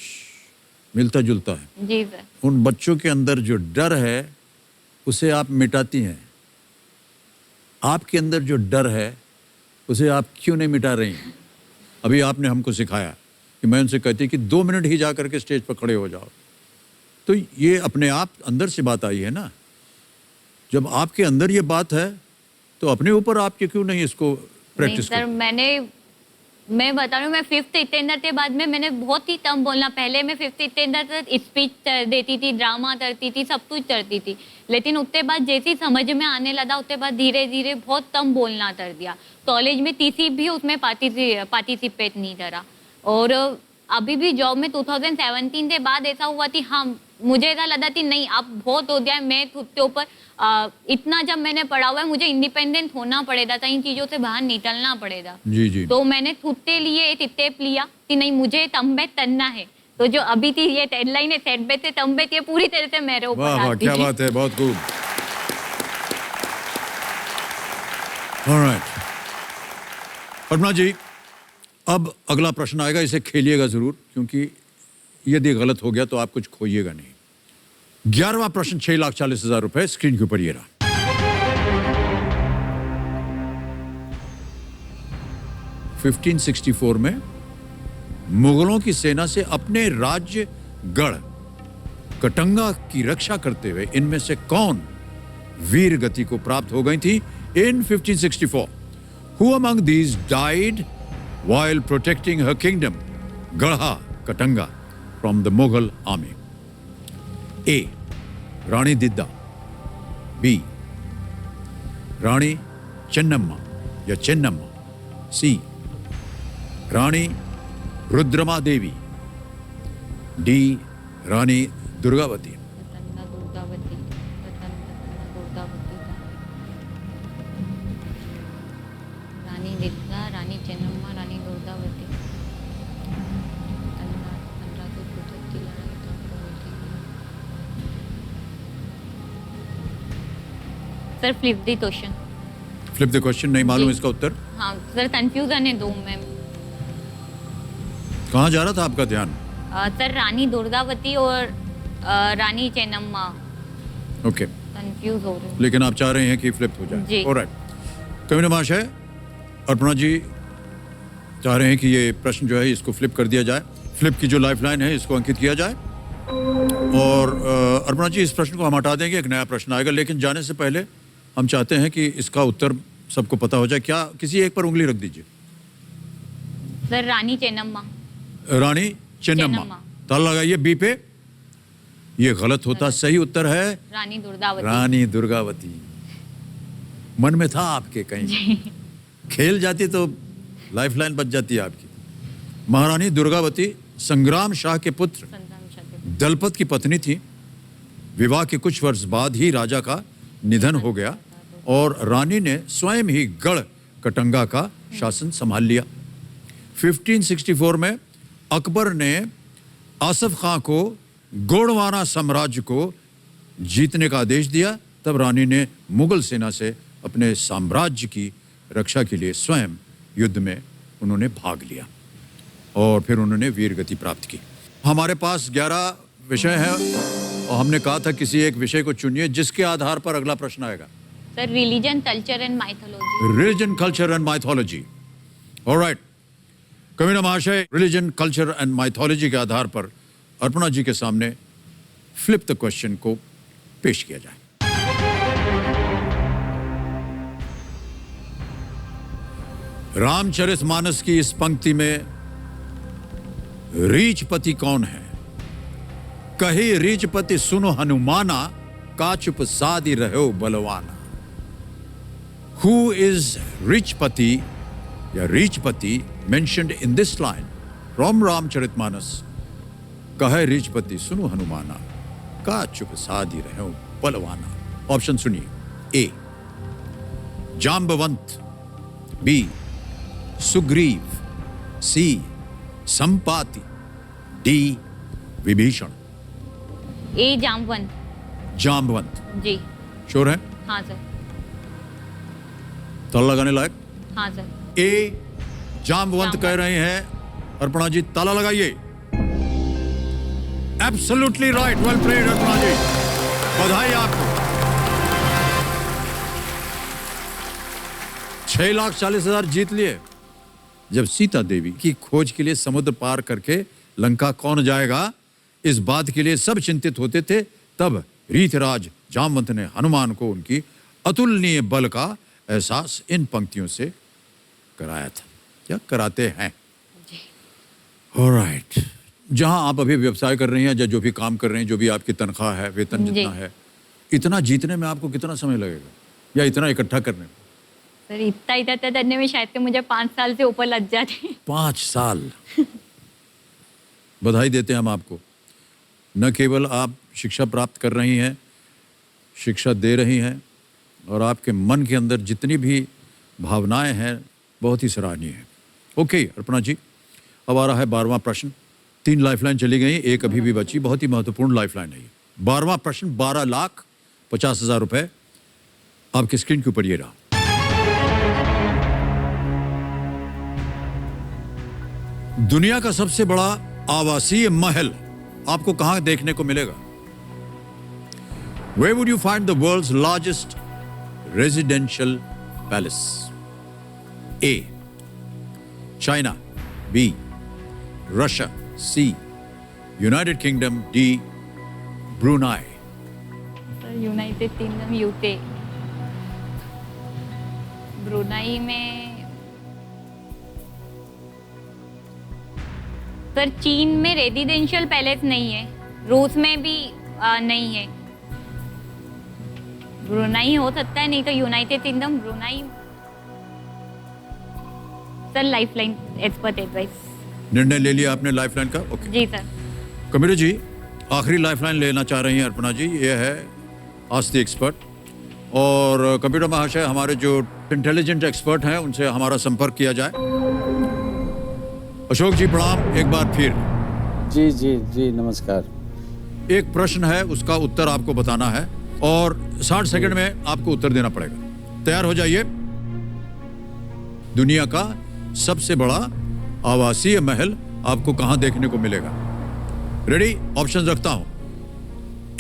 मिलता जुलता है। जी सर। उन बच्चों के अंदर जो डर है उसे आप मिटाती हैं। आपके अंदर जो डर है उसे आप क्यों नहीं मिटा रही हैं? अभी आपने हमको सिखाया कि मैं उनसे कहती कि 2 मिनट ही जा करके स्टेज पर खड़े हो जाओ। तो ये अपने आप अंदर से बात आई है ना। जब आपके अंदर ये बात है तो अपने ऊपर आप क्यों नहीं इसको प्रैक्टिस सर, मैं बता रही हूँ, मैं 5th स्टैंडर्ड के बाद में मैंने बहुत ही कम बोलना। पहले मैं 5th स्टैंडर्ड तक स्पीच देती थी, ड्रामा करती थी, सब कुछ करती थी, लेकिन उसके बाद जैसी समझ में आने लगा उसके बाद धीरे धीरे बहुत कम बोलना कर दिया। कॉलेज में तीसरी भी उसमें पार्टिसिपेट नहीं करा, और अभी भी जॉब में 2017 के बाद ऐसा हुआ कि हाँ मुझे ऐसा लगा कि नहीं अब बहुत हो गया है, मैं खुद के ऊपर इतना जब मैंने पढ़ा हुआ है, मुझे इंडिपेंडेंट होना पड़ेगा था, इन चीज़ों से बाहर निकलना पड़ेगा। जी जी। तो मैंने खुद के लिए एक स्टेप लिया कि नहीं मुझे तंबे करना है। तो जो अभी थी ये हेडलाइन है, सेटबे से तंबे, ये पूरी तरह से मेरे ऊपर वाह वाह, आती क्या है। बात है, बहुत खूब। ऑलराइट अर्पणा जी, अब अगला प्रश्न आएगा, इसे खेलिएगा जरूर, क्योंकि यदि गलत हो गया तो आप कुछ खोइएगा नहीं। 11वां प्रश्न, 6,40,000 रुपए, स्क्रीन के ऊपर ये रहा। 1564 में मुगलों की सेना से अपने राज्य गढ़ कटंगा की रक्षा करते हुए इनमें से कौन वीर गति को प्राप्त हो गई थी इन 1564? Who among these died while protecting her kingdom, Garha, Katanga, from the Mughal army? A. Rani Didda. B. Rani Chennamma या Chennamma. C. Rani Rudrama Devi. D. Rani Durgavati. रतन दुर्गावती, रतन दुर्गावती था। Rani Didda, Rani Chennamma, Rani Durgavati. Sir flip the question. Flip the question, नहीं मालूम जी। इसका उत्तर। हाँ सर, कंफ्यूजन है दो में। कहाँ जा रहा था आपका ध्यान? सर रानी दुर्गावती और रानी चेन्नम्मा, ओके, कंफ्यूज हो रही हूँ। लेकिन आप चाह रहे हैं कि फ्लिप हो जी। जाए। ऑलराइट, कविता महाशय, अर्पणा जी चाह रहे हैं कि ये प्रश्न जो है इसको फ्लिप कर दिया जाए। फ्लिप की जो लाइफलाइन है इसको अंकित किया जाए। और अर्पणा जी, इस प्रश्न को हम हटा देंगे, एक नया प्रश्न आएगा। लेकिन जाने से पहले हम चाहते हैं कि इसका उत्तर सबको पता हो जाए। क्या किसी एक पर उंगली रख दीजिए। सर रानी चेन्नम्मा। रानी चेन्नम्मा। चेन्नम्मा। ताला लगाइए बी पे। ये गलत होता, सही उत्तर है रानी दुर्गावती। रानी दुर्गावती। मन में था आपके कहीं, खेल जाती तो लाइफलाइन बच जाती है आपकी। महारानी दुर्गावती संग्राम शाह के पुत्र दलपत की पत्नी थी। विवाह के कुछ वर्ष बाद ही राजा का निधन हो गया और रानी ने स्वयं ही गढ़ कटंगा का शासन संभाल लिया। 1564 में अकबर ने आसफ खां को गोंडवाना साम्राज्य को जीतने का आदेश दिया। तब रानी ने मुगल सेना से अपने साम्राज्य की रक्षा के लिए स्वयं युद्ध में उन्होंने भाग लिया और फिर उन्होंने वीर गति प्राप्त की। हमारे पास 11 विषय हैं और हमने कहा था किसी एक विषय को चुनिए जिसके आधार पर अगला प्रश्न आएगा। Sir religion, culture and mythology. Religion, culture and mythology. Alright, Kavita महाशय, रिलीजन, कल्चर एंड माइथोलॉजी के आधार पर अर्पणा जी के सामने फ्लिप द क्वेश्चन को पेश किया जाए। रामचरितमानस की इस पंक्ति में रीछपति कौन है? कही रीछपति सुनो हनुमाना, का चुप सादी रहो बलवाना। Who is Richpati या रीछपति mentioned in this line from Ramcharitmanas? कहे रीछपति सुनो हनुमाना, का चुप सादी रहो बलवाना। ऑप्शन सुनिए। ए जाम्बवंत, बी सुग्रीव, सी संपाति, डी विभीषण। ए जामवंत। जाम्बवंत जी। श्योर है? हाँ सर। ताला लगाने लायक? हाँ सर। ए जाम्बवंत कह रहे हैं अर्पणा जी, ताला लगाइए। Absolutely right, well played Arpana ji, बधाई आपको। 6,40,000 जीत लिए। जब सीता देवी की खोज के लिए समुद्र पार करके लंका कौन जाएगा, इस बात के लिए सब चिंतित होते थे, तब रीतराज जामवंत ने हनुमान को उनकी अतुलनीय बल का एहसास इन पंक्तियों से कराया था, क्या कराते हैं। ऑलराइट, जहां आप अभी व्यवसाय कर रही हैं या जो भी काम कर रहे हैं, जो भी आपकी तनख्वाह है, वेतन जितना है, इतना जीतने में आपको कितना समय लगेगा या इतना इकट्ठा करने में? सर इतना इकट्ठा करने में शायद तो मुझे 5 साल से ऊपर लग जाते। 5 साल। बधाई देते हैं हम आपको। न केवल आप शिक्षा प्राप्त कर रही हैं, शिक्षा दे रही हैं, और आपके मन के अंदर जितनी भी भावनाएं हैं बहुत ही सराहनीय है। ओके अर्पणा जी, अब आ रहा है 12वां प्रश्न। 3 लाइफलाइन चली गई, एक अभी भी बची, बहुत ही महत्वपूर्ण लाइफलाइन है। 12वां प्रश्न 12,50,000 रुपए आपकी स्क्रीन के ऊपर ये रहा। दुनिया का सबसे बड़ा आवासीय महल आपको कहां देखने को मिलेगा? Where would you find the world's largest residential palace? A. China. B. Russia, C United Kingdom, D Brunei. Sir United Kingdom, UK. Brunei में सर चीन में रेजिडेंशियल पैलेस नहीं है, रूस में भी नहीं है। ब्रुनाई हो सकता है, नहीं तो United kingdom, Brunei. Sir lifeline, expert advice. निर्णय ले लिया आपने लाइफलाइन का? ओके जी सर। कंप्यूटर जी, आखिरी लाइफलाइन लेना चाह रही हैं अर्पणा जी, ये है आस्क द एक्सपर्ट। और कंप्यूटर महाशय, हमारे जो इंटेलिजेंट एक्सपर्ट हैं उनसे हमारा संपर्क किया जाए। अशोक जी प्रणाम एक बार फिर। जी जी जी, नमस्कार। एक प्रश्न है, उसका उत्तर आपको बताना है और 60 सेकंड में आपको उत्तर देना पड़ेगा। तैयार हो जाइए। दुनिया का सबसे बड़ा आवासीय महल आपको कहां देखने को मिलेगा? रेडी? ऑप्शन रखता हूं।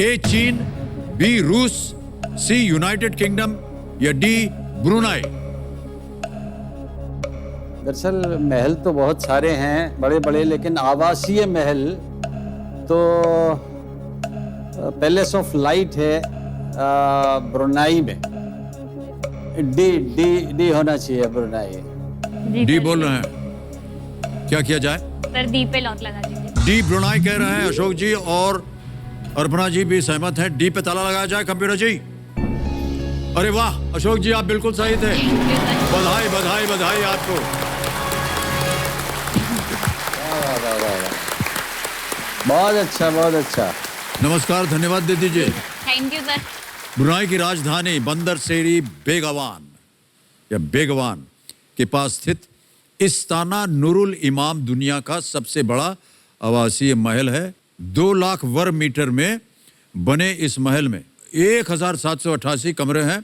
ए चीन, बी रूस, सी यूनाइटेड किंगडम या डी ब्रुनाई। दरअसल महल तो बहुत सारे हैं बड़े बड़े, लेकिन आवासीय महल तो पैलेस ऑफ लाइट है ब्रुनाई में। डी डी डी होना चाहिए, ब्रुनाई। डी बोल रहे हैं, क्या किया जाए? सर डी पे लॉक लगा दीजिए। डी ब्रुनाई कह रहे हैं अशोक जी, और अर्पणा जी भी सहमत हैं। डी पे ताला लगाया जाए कंप्यूटर जी। अरे वाह अशोक जी, आप बिल्कुल सही थे। बधाई बधाई बधाई आपको। बहुत अच्छा, बहुत अच्छा। नमस्कार, धन्यवाद दे दीजिए। Thank you sir. ब्रुनाई की राजधानी बंदर सेरी बेगवान या बेगवान के पास स्थित इस्ताना नूरुल इमाम दुनिया का सबसे बड़ा आवासीय महल है। 2 लाख वर्ग मीटर में बने इस महल में 1788 कमरे हैं।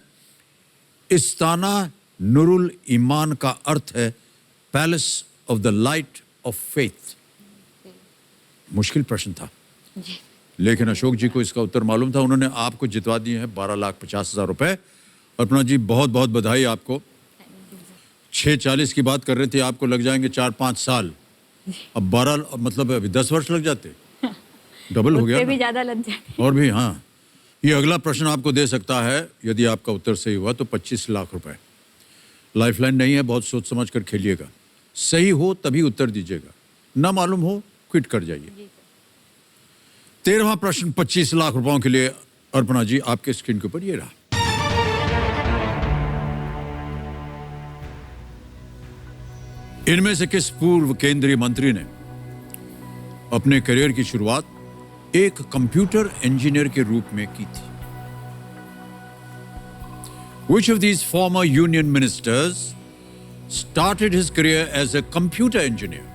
इस्ताना नूरुल ईमान का अर्थ है palace of the light of faith. मुश्किल प्रश्न था, लेकिन अशोक जी को इसका उत्तर मालूम था। उन्होंने आपको जितवा दिए हैं 12,50,000 रुपए। अर्पणा जी बहुत बहुत बधाई आपको। 6:40 की बात कर रहे थे, आपको लग जाएंगे 4-5 साल। अब 12 मतलब अभी 10 वर्ष लग जाते, डबल हो गया भी ना? ज्यादा लग जाए। और भी हाँ। ये अगला प्रश्न आपको दे सकता है, यदि आपका उत्तर सही हुआ तो 25 लाख रुपए। लाइफलाइन नहीं है, बहुत सोच समझ कर खेलिएगा। सही हो तभी उत्तर दीजिएगा, ना मालूम हो क्विट कर जाइए। 13वां प्रश्न 25 लाख रुपयों के लिए अर्पणा जी आपके स्क्रीन के ऊपर ये रहा। इनमें से किस पूर्व केंद्रीय मंत्री ने अपने करियर की शुरुआत एक कंप्यूटर इंजीनियर के रूप में की थी? Which of these former union ministers started his career as a computer engineer?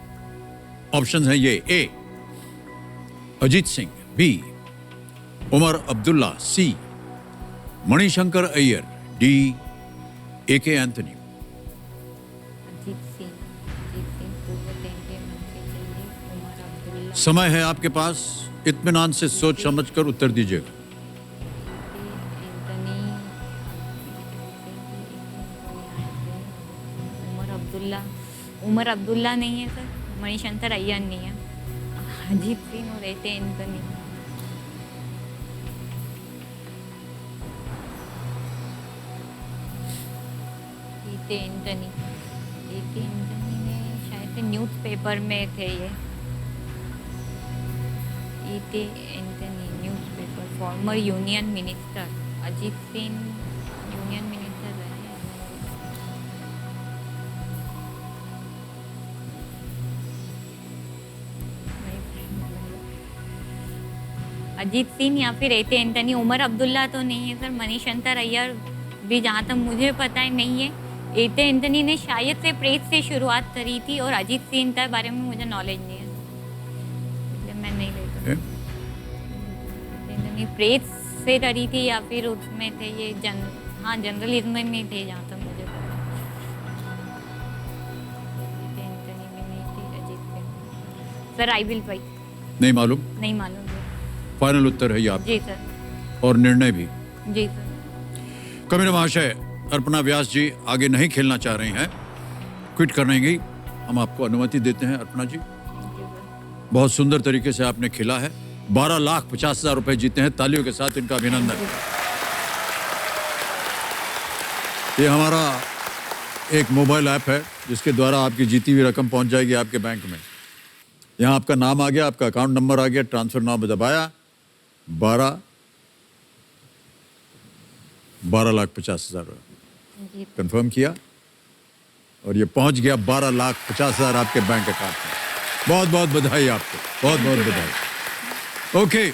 Option है ये: A Ajit Singh, B Omar Abdullah, C Manishankar Aiyar, D AK. Antony. Ajit Singh पूर्व केंद्रीय मंत्री थे, उमर अब्दुल्ला। समय है आपके पास, इत्मीनान से सोच समझकर उत्तर दीजिएगा। एंथनी, उमर अब्दुल्ला नहीं है सर, मणिशंकर अय्यर नहीं है, अजीत सिंह और ए.के. एंथनी। ए.के. एंथनी ने शायद से न्यूज़पेपर में थे ये। A K. Antony newspaper, former union minister. Ajit Singh union minister रहे। अजीत सिंह या फिर ए.के. एंथनी। उमर अब्दुल्ला तो नहीं है सर, मणिशंकर अय्यर भी जहाँ तक मुझे पता है नहीं है। ए.के. एंथनी ने शायद से प्रेस से शुरुआत करी थी, और अजीत सिंह के बारे में मुझे नॉलेज नहीं है, इसलिए मैं नहीं लेता। एंथनी प्रेस से करी थी या फिर उसमें थे ये जर्नलिज्म में थे जहाँ तक मुझे पता है। एंथनी भी नहीं थी, Ajit Singh. Sir I will try. नहीं मालूम? नहीं मालूम। फाइनल उत्तर है ये आप? जी सर। और निर्णय भी? जी सर। कमिश्नर महाशय, अर्पणा व्यास जी आगे नहीं खेलना चाह रही हैं, क्विट करने की हम आपको अनुमति देते हैं। अर्पणा जी बहुत सुंदर तरीके से आपने खिला है। 12,50,000 रुपए जीते हैं। तालियों के साथ इनका अभिनंदन। ये हमारा एक मोबाइल ऐप है जिसके द्वारा आपकी जीती हुई रकम पहुंच जाएगी आपके बैंक में। यहाँ आपका नाम आ गया, आपका अकाउंट नंबर आ गया, ट्रांसफर नाम दबाया, 12,50,000 रुपये कंफर्म किया और ये पहुंच गया 12,50,000 आपके बैंक अकाउंट में। बहुत बहुत बधाई आपको, बहुत बहुत बधाई। ओके,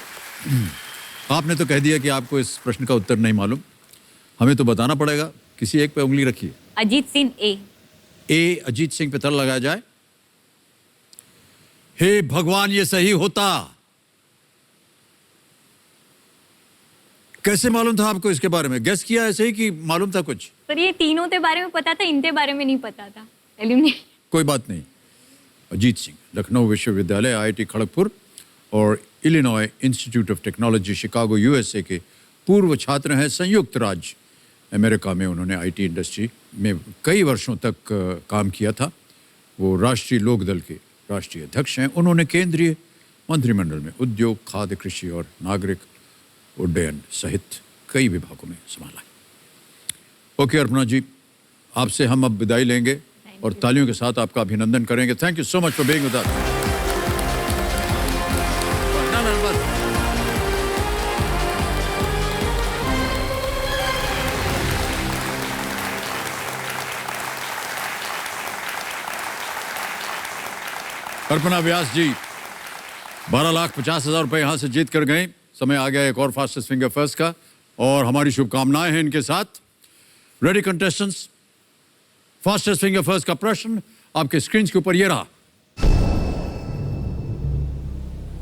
आपने तो कह दिया कि आपको इस प्रश्न का उत्तर नहीं मालूम, हमें तो बताना पड़ेगा। किसी एक पे उंगली रखिए। अजीत सिंह ए। अजीत सिंह पे ताला लगाया जाए। हे भगवान, ये सही होता। कैसे मालूम था आपको इसके बारे में? गेस किया ऐसे ही कि मालूम था कुछ? पर ये तीनों के बारे में पता था, इनके बारे में नहीं पता था। एलिमिनेट। कोई बात नहीं। अजीत सिंह लखनऊ विश्वविद्यालय, IIT खड़गपुर और Illinois institute of technology Chicago USA के पूर्व छात्र हैं। संयुक्त राज्य अमेरिका में उन्होंने IT इंडस्ट्री में कई वर्षों तक काम किया था। वो राष्ट्रीय लोक दल के राष्ट्रीय अध्यक्ष हैं। उन्होंने केंद्रीय मंत्रिमंडल में उद्योग, खाद्य, कृषि और नागरिक उड्डयन सहित कई विभागों में संभाला। ओके अर्पणा जी, आपसे हम अब विदाई लेंगे और तालियों के साथ आपका अभिनंदन करेंगे। Thank you so much for being with us. Arpana Vyas ji 12,50,000 रुपए यहां से जीत कर गए। समय आ गया एक और फास्टेस्ट फिंगर फर्स्ट का और हमारी शुभकामनाएं हैं इनके साथ। Ready contestants, fastest finger first का प्रश्न आपके स्क्रीन के ऊपर ये रहा।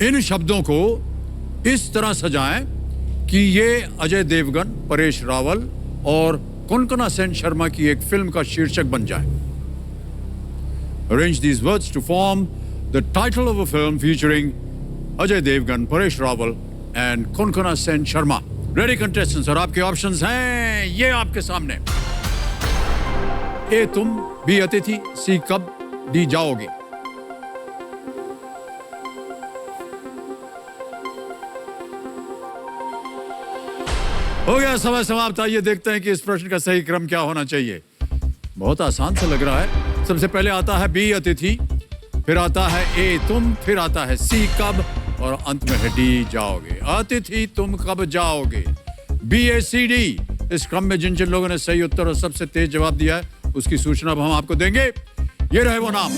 इन शब्दों को इस तरह सजाएं कि ये अजय देवगन, परेश रावल और कोनकना सेन शर्मा की एक फिल्म का शीर्षक बन जाए। Arrange these words to form the title of a film featuring Ajay Devgan, Paresh Rawal and Konkona Sen Sharma. Ready contestants, और आपके ऑप्शंस हैं ये आपके सामने। ए तुम, बी अतिथि, सी कब, डी जाओगे। हो गया समय समाप्त। आइए देखते हैं कि इस प्रश्न का सही क्रम क्या होना चाहिए। बहुत आसान सा लग रहा है। सबसे पहले आता है बी अतिथि, फिर आता है ए तुम, फिर आता है सी कब और अंत में है डी जाओगे। अतिथि तुम कब जाओगे, BACD। इस क्रम में जिन जिन लोगों ने सही उत्तर और सबसे तेज जवाब दिया है उसकी सूचना अब हम आपको देंगे। ये रहे वो नाम।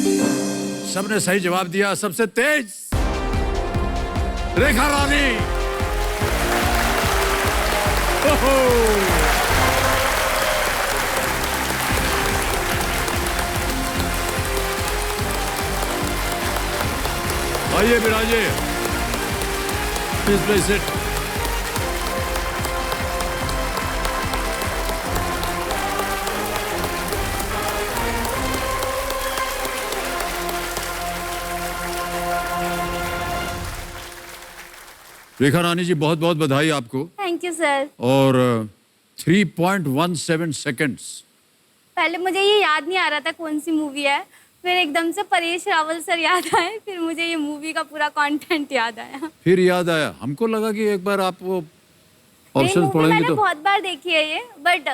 सबने सही जवाब दिया। सबसे तेज रेखा रानी। ओहो! आइए विराजिए। Please place it. रेखा रानी जी बहुत बहुत बधाई आपको। Thank you sir. और 3.17 सेकंड्स। पहले मुझे ये याद नहीं आ रहा था कौन सी मूवी है, फिर एकदम से परेश रावल सर याद आए, फिर मुझे ये मूवी का पूरा कंटेंट याद आया। फिर याद आया। हमको लगा कि एक बार आप वो नहीं, ऑप्शन मूवी पढ़ेंगे मैंने तो बहुत बार देखी है ये, बट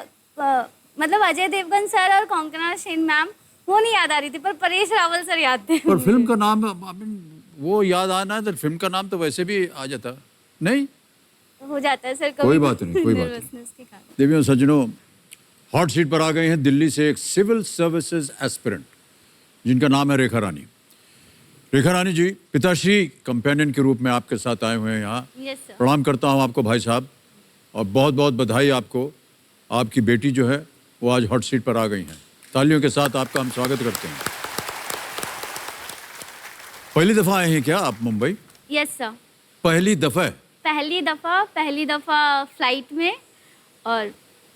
मतलब अजय देवगन सर और कोंकणा सेन मैम वो नहीं याद आ रही थी, पर परेश रावल सर याद थे। पर फिल्म का नाम वो याद आना है तो फिल्म का नाम तो वैसे भी आ जाता नहीं। हो जाता है सर कभी। कोई बात नहीं, कोई बात नहीं। nervousness के कारण। देवियों सज्जनों, हॉट सीट पर आ गए हैं दिल्ली से एक सिविल सर्विसेज एस्पिरेंट जिनका नाम है रेखा रानी। रेखा रानी जी पिताश्री कंपेनियन के रूप में आपके साथ आए हुए हैं यहाँ। Yes, sir. प्रणाम करता हूँ आपको भाई साहब और बहुत बहुत बधाई आपको। आपकी बेटी जो है वो आज हॉट सीट पर आ गई हैं। तालियों के साथ आपका हम स्वागत करते हैं। पहली दफा आए हैं क्या आप मुंबई? Yes sir. पहली दफा? पहली दफ़ा फ्लाइट में और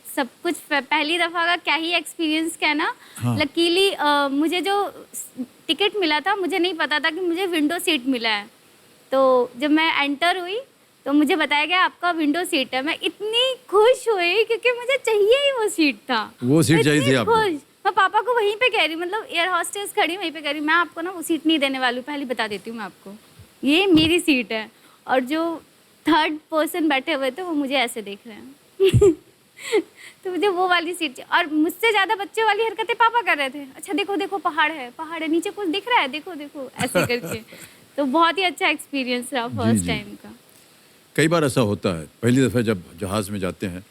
सब कुछ पहली दफ़ा का क्या ही एक्सपीरियंस कहना। हाँ। लकीली मुझे जो टिकट मिला था मुझे नहीं पता था कि मुझे विंडो सीट मिला है, तो जब मैं एंटर हुई तो मुझे बताया गया आपका विंडो सीट है। मैं इतनी खुश हुई क्योंकि मुझे चाहिए ही वो सीट था। वो सीट चाहिए थी आपको? खुश। मैं पापा को वहीं पे कह रही, मतलब एयर हॉस्टेस खड़ी वहीं पे कह रही मैं आपको ना वो सीट नहीं देने वाली हूँ, पहले बता देती हूँ मैं आपको। ये मेरी सीट है, और जो थर्ड पर्सन बैठे हुए थे वो मुझे ऐसे देख रहे हैं। तो मुझे वो वाली सीट चाहिए। और मुझसे ज़्यादा बच्चे वाली हरकतें पापा कर रहे थे, अच्छा देखो देखो पहाड़ है नीचे कुछ दिख रहा है, देखो देखो ऐसे करके। तो बहुत ही अच्छा एक्सपीरियंस रहा फर्स्ट जी। टाइम का। कई बार ऐसा होता है, पहली दफ़े जब जहाज़ में जाते हैं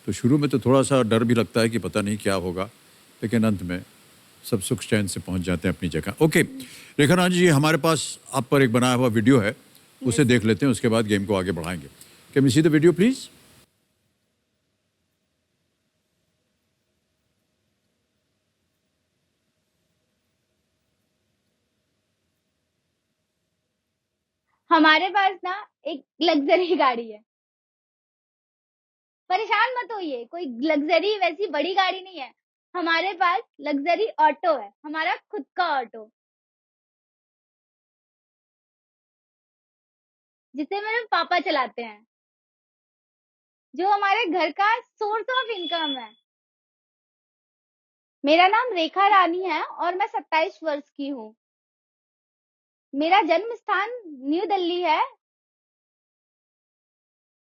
तो शुरू में तो थोड़ा सा डर भी लगता है कि पता नहीं क्या होगा, लेकिन अंत में सब सुख चैन से पहुंच जाते हैं अपनी जगह। ओके रेखा रानी जी, हमारे पास आप पर एक बनाया हुआ वीडियो है, उसे देख लेते हैं, उसके बाद गेम को आगे बढ़ाएंगे। Can we see the video please? हमारे पास ना एक लग्जरी गाड़ी है। परेशान मत होइए, कोई लग्जरी वैसी बड़ी गाड़ी नहीं है। हमारे पास लग्जरी ऑटो है, हमारा खुद का ऑटो, जिसे मेरे पापा चलाते हैं, जो हमारे घर का सोर्स ऑफ इनकम है। मेरा नाम रेखा रानी है और मैं 27 वर्ष की हूँ। मेरा जन्म स्थान न्यू दिल्ली है।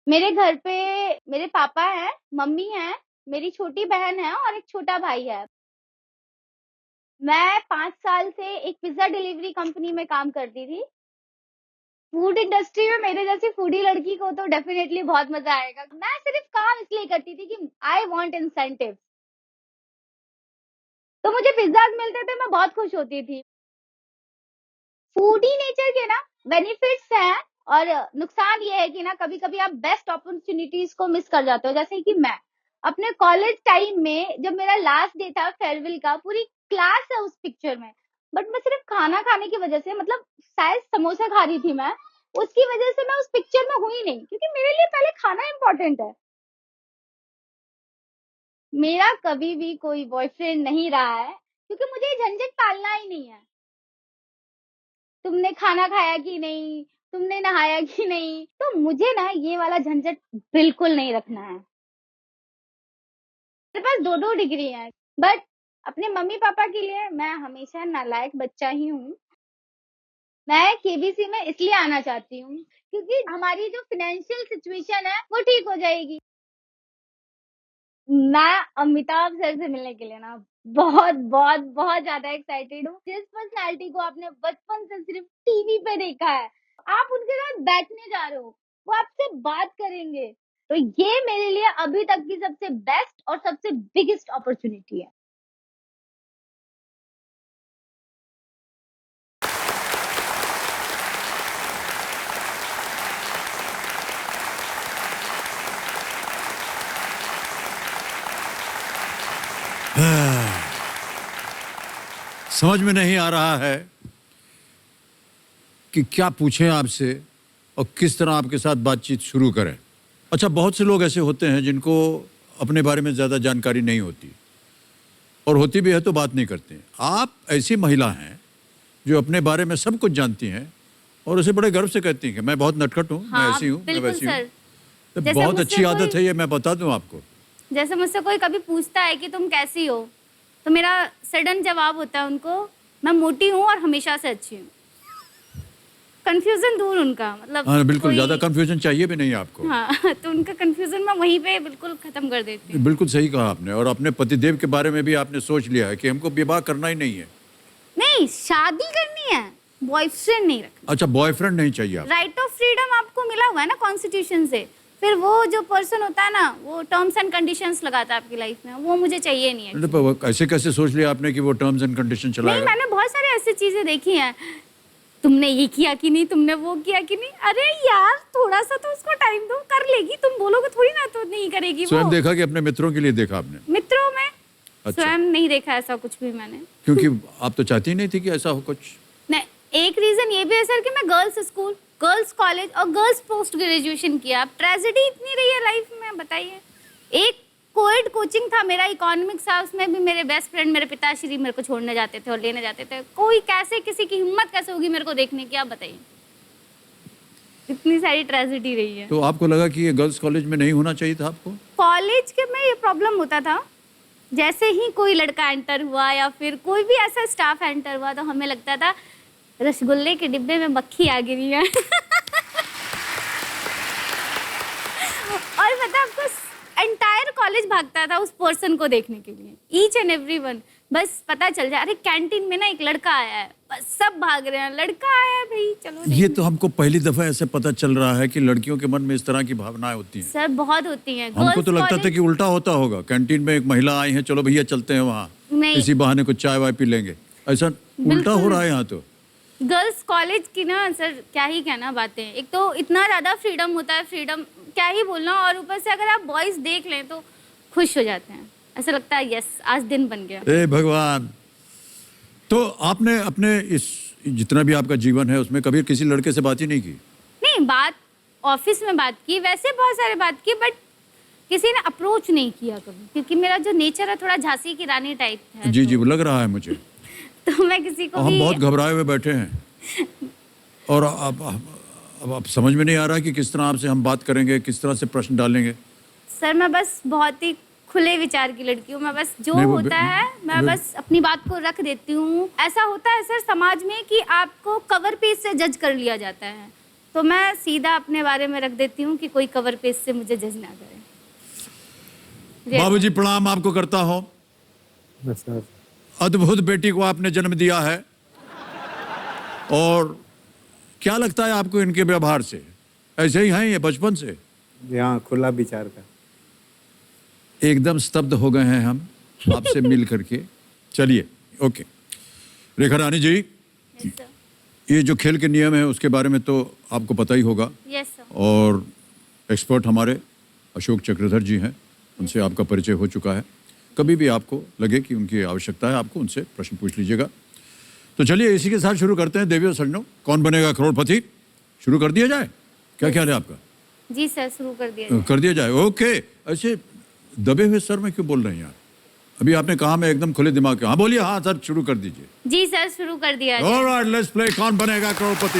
मेरे घर पे मेरे पापा हैं, मम्मी हैं, मेरी छोटी बहन है और एक छोटा भाई है। मैं 5 साल से एक पिज्जा डिलीवरी कंपनी में काम करती थी। फूड इंडस्ट्री में मेरे जैसी फूडी लड़की को तो डेफिनेटली बहुत मजा आएगा। मैं सिर्फ काम इसलिए करती थी कि आई वांट इंसेंटिव। तो मुझे पिज्जाज मिलते थे, मैं बहुत खुश होती थी। फूडी नेचर के ना बेनिफिट्स हैं, और नुकसान ये है कि ना कभी कभी आप बेस्ट अपॉर्चुनिटीज को मिस कर जाते हो। जैसे कि मैं अपने कॉलेज टाइम में, जब मेरा लास्ट डे था फेयरवेल का, पूरी क्लास है उस पिक्चर में, बट मैं सिर्फ खाना खाने की वजह से, मतलब शायद समोसा खा रही थी मैं, उसकी वजह से मैं उस पिक्चर में हुई नहीं, क्योंकि मेरे लिए पहले खाना इम्पोर्टेंट है। मेरा कभी भी कोई बॉयफ्रेंड नहीं रहा है, क्योंकि मुझे ये झंझट पालना ही नहीं है। तुमने खाना खाया कि नहीं, तुमने नहाया कि नहीं, तो मुझे ना ये वाला झंझट बिल्कुल नहीं रखना है। मेरे पास 2-2 डिग्री है, बट अपने मम्मी पापा के लिए मैं हमेशा नालायक बच्चा ही हूँ। मैं केबीसी में इसलिए आना चाहती हूँ क्योंकि हमारी जो फाइनेंशियल सिचुएशन है वो ठीक हो जाएगी। मैं अमिताभ सर से मिलने के लिए ना बहुत बहुत बहुत ज्यादा एक्साइटेड हूँ। जिस पर्सनैलिटी को आपने बचपन से सिर्फ टीवी पे देखा है, आप उनके साथ बैठने जा रहे हो, वो आपसे बात करेंगे, तो ये मेरे लिए अभी तक की सबसे बेस्ट और सबसे बिगेस्ट अपॉर्चुनिटी है। समझ में नहीं आ रहा है कि क्या पूछें आपसे और किस तरह आपके साथ बातचीत शुरू करें। अच्छा, बहुत से लोग ऐसे होते हैं जिनको अपने बारे में ज़्यादा जानकारी नहीं होती, और होती भी है तो बात नहीं करते हैं। आप ऐसी महिला हैं जो अपने बारे में सब कुछ जानती हैं और उसे बड़े गर्व से कहती हैं कि मैं बहुत नटखट हूँ, मैं ऐसी हूँ, मैं बिल्कुल वैसी हूँ। सर। तो जैसे बहुत मुझसे अच्छी आदत कोई- है ये, मैं बता दूं आपको। जैसे मुझसे कोई कभी पूछता है कि तुम कैसी हो, तो मेरा सडन जवाब होता है उनको, मैं मोटी हूँ और हमेशा से अच्छी हूँ। कंफ्यूजन दूर उनका, मतलब हाँ बिल्कुल, कोई- ज़्यादा कंफ्यूजन चाहिए भी नहीं आपको। हाँ, तो उनका कंफ्यूजन मैं वहीं पे बिल्कुल खत्म कर देती हूँ। बिल्कुल सही कहा आपने, और अपने पतिदेव के बारे में भी आपने सोच लिया है कि हमको विवाह करना ही नहीं है। नहीं, शादी करनी है, बॉयफ्रेंड नहीं रखना। अच्छा, बॉयफ्रेंड नहीं चाहिए आप। राइट ऑफ फ्रीडम आपको मिला हुआ है ना कॉन्स्टिट्यूशन से, फिर वो जो पर्सन होता है ना, वो टर्म्स एंड कंडीशंस लगाता है आपकी लाइफ में, वो मुझे चाहिए नहीं है। अरे पर वो ऐसे कैसे सोच लिया आपने कि वो टर्म्स एंड कंडीशन नहीं, चलाएगा? मैंने बहुत सारी ऐसी चीजें देखी हैं, तुमने ये किया कि नहीं, तुमने वो किया कि नहीं, अरे यार थोड़ा सा तो उसको टाइम दो, कर लेगी, तुम बोलोगे थोड़ी ना तो नहीं करेगी वो। स्वयं देखा कि अपने मित्रों के लिए देखा आपने? मित्रों में अच्छा। स्वयं नहीं देखा ऐसा कुछ भी मैंने, क्योंकि आप तो चाहती नहीं थी कि ऐसा हो कुछ। नहीं, एक रीजन ये भी है सर कि मैं गर्ल्स स्कूल, गर्ल्स कॉलेज और गर्ल्स पोस्ट ग्रेजुएशन किया। अब ट्रेजेडी इतनी रही है लाइफ में, बताइए। एक कोएड कोचिंग था मेरा, इकोनॉमिक्स था, उसमें भी मेरे बेस्ट फ्रेंड मेरे पिताश्री मेरे को छोड़ने जाते थे और लेने जाते थे। कोई कैसे, किसी की हिम्मत कैसे होगी मेरे को देखने की, आप बताइए। इतनी सारी ट्रेजेडी रही है। तो आपको लगा कि ये गर्ल्स कॉलेज में नहीं होना चाहिए था आपको? कॉलेज के में ये प्रॉब्लम होता था, जैसे ही कोई लड़का एंटर हुआ या फिर कोई भी ऐसा स्टाफ एंटर हुआ, तो हमें लगता था रसगुल्ले के डिब्बे में मक्खी आ गिरी है। और मतलब आपको एंटायर कॉलेज भागता था उस पर्सन को देखने के लिए, ईच एंड एवरी वन। बस पता चल जाए अरे कैंटीन में ना एक लड़का आया है, बस सब भाग रहे हैं, लड़का आया है भाई, चलो ये तो हमको पहली दफा ऐसे पता चल रहा है कि लड़कियों के मन में इस तरह की भावनाएं होती हैं। सर बहुत होती हैं। हमको तो लगता था कॉलेज- कि उल्टा होता होगा, कैंटीन में एक महिला आई है, चलो भैया चलते हैं वहाँ, नहीं। इसी बहाने कुछ चाय वाय पी लेंगे, ऐसा उल्टा हो रहा है यहाँ तो। गर्ल्स कॉलेज की ना सर क्या ही कहना बातें, एक तो इतना ज़्यादा फ्रीडम होता है, फ्रीडम क्या ही बोलना, और ऊपर से अगर आप बॉयज़ देख लें तो खुश हो जाते हैं, ऐसा लगता है यस आज दिन बन गया। ए भगवान, तो आपने अपने इस जितना भी आपका जीवन है उसमें कभी किसी लड़के से बात ही नहीं की? नहीं, बात ऑफिस में बात की, वैसे बहुत सारे बात की, बट किसी ने अप्रोच नहीं किया कभी, क्योंकि मेरा जो नेचर है थोड़ा झांसी की रानी टाइप है। जी जी, वो लग रहा है मुझे। तो मैं किसी को हम भी बहुत घबराए हुए बैठे हैं और अब समझ में नहीं आ रहा कि किस तरह आपसे हम बात करेंगे, किस तरह से प्रश्न डालेंगे। सर मैं बस बहुत ही खुले विचार की लड़की हूँ, मैं बस जो नहीं, वो होता है मैं बस अपनी बात को रख देती हूँ। ऐसा होता है सर समाज में कि आपको कवर पेज से जज कर लिया जाता है, तो मैं सीधा अपने बारे में रख देती हूँ कि कोई कवर पेज से मुझे जज ना करे। बाबूजी प्रणाम आपको करता हूँ। अद्भुत बेटी को आपने जन्म दिया है, और क्या लगता है आपको इनके व्यवहार से? ऐसे ही हैं ये बचपन से? यहाँ खुला विचार का। एकदम स्तब्ध हो गए हैं हम आपसे मिल करके। चलिए ओके, रेखा रानी जी, यस सर, ये जो खेल के नियम है उसके बारे में तो आपको पता ही होगा, यस सर, और एक्सपर्ट हमारे अशोक चक्रधर जी हैं, उनसे आपका परिचय हो चुका है। कभी भी आपको लगे कि उनकी आवश्यकता है, आपको उनसे प्रश्न पूछ लीजिएगा। तो चलिए इसी के साथ शुरू करते हैं। देवियों सज्जनों, कौन बनेगा करोड़पति शुरू कर दिया जाए? क्या ख्याल है आपका? जी सर शुरू कर दिया जाए। कर दिया जाए, ओके। ऐसे दबे हुए सर में क्यों बोल रहे हैं यार? अभी आपने कहा मैं एकदम खुले दिमाग के। हाँ बोलिए, हाँ सर शुरू कर दीजिए। जी सर शुरू कर दिया जाए। ऑलराइट, लेट्स प्ले कौन बनेगा करोड़पति।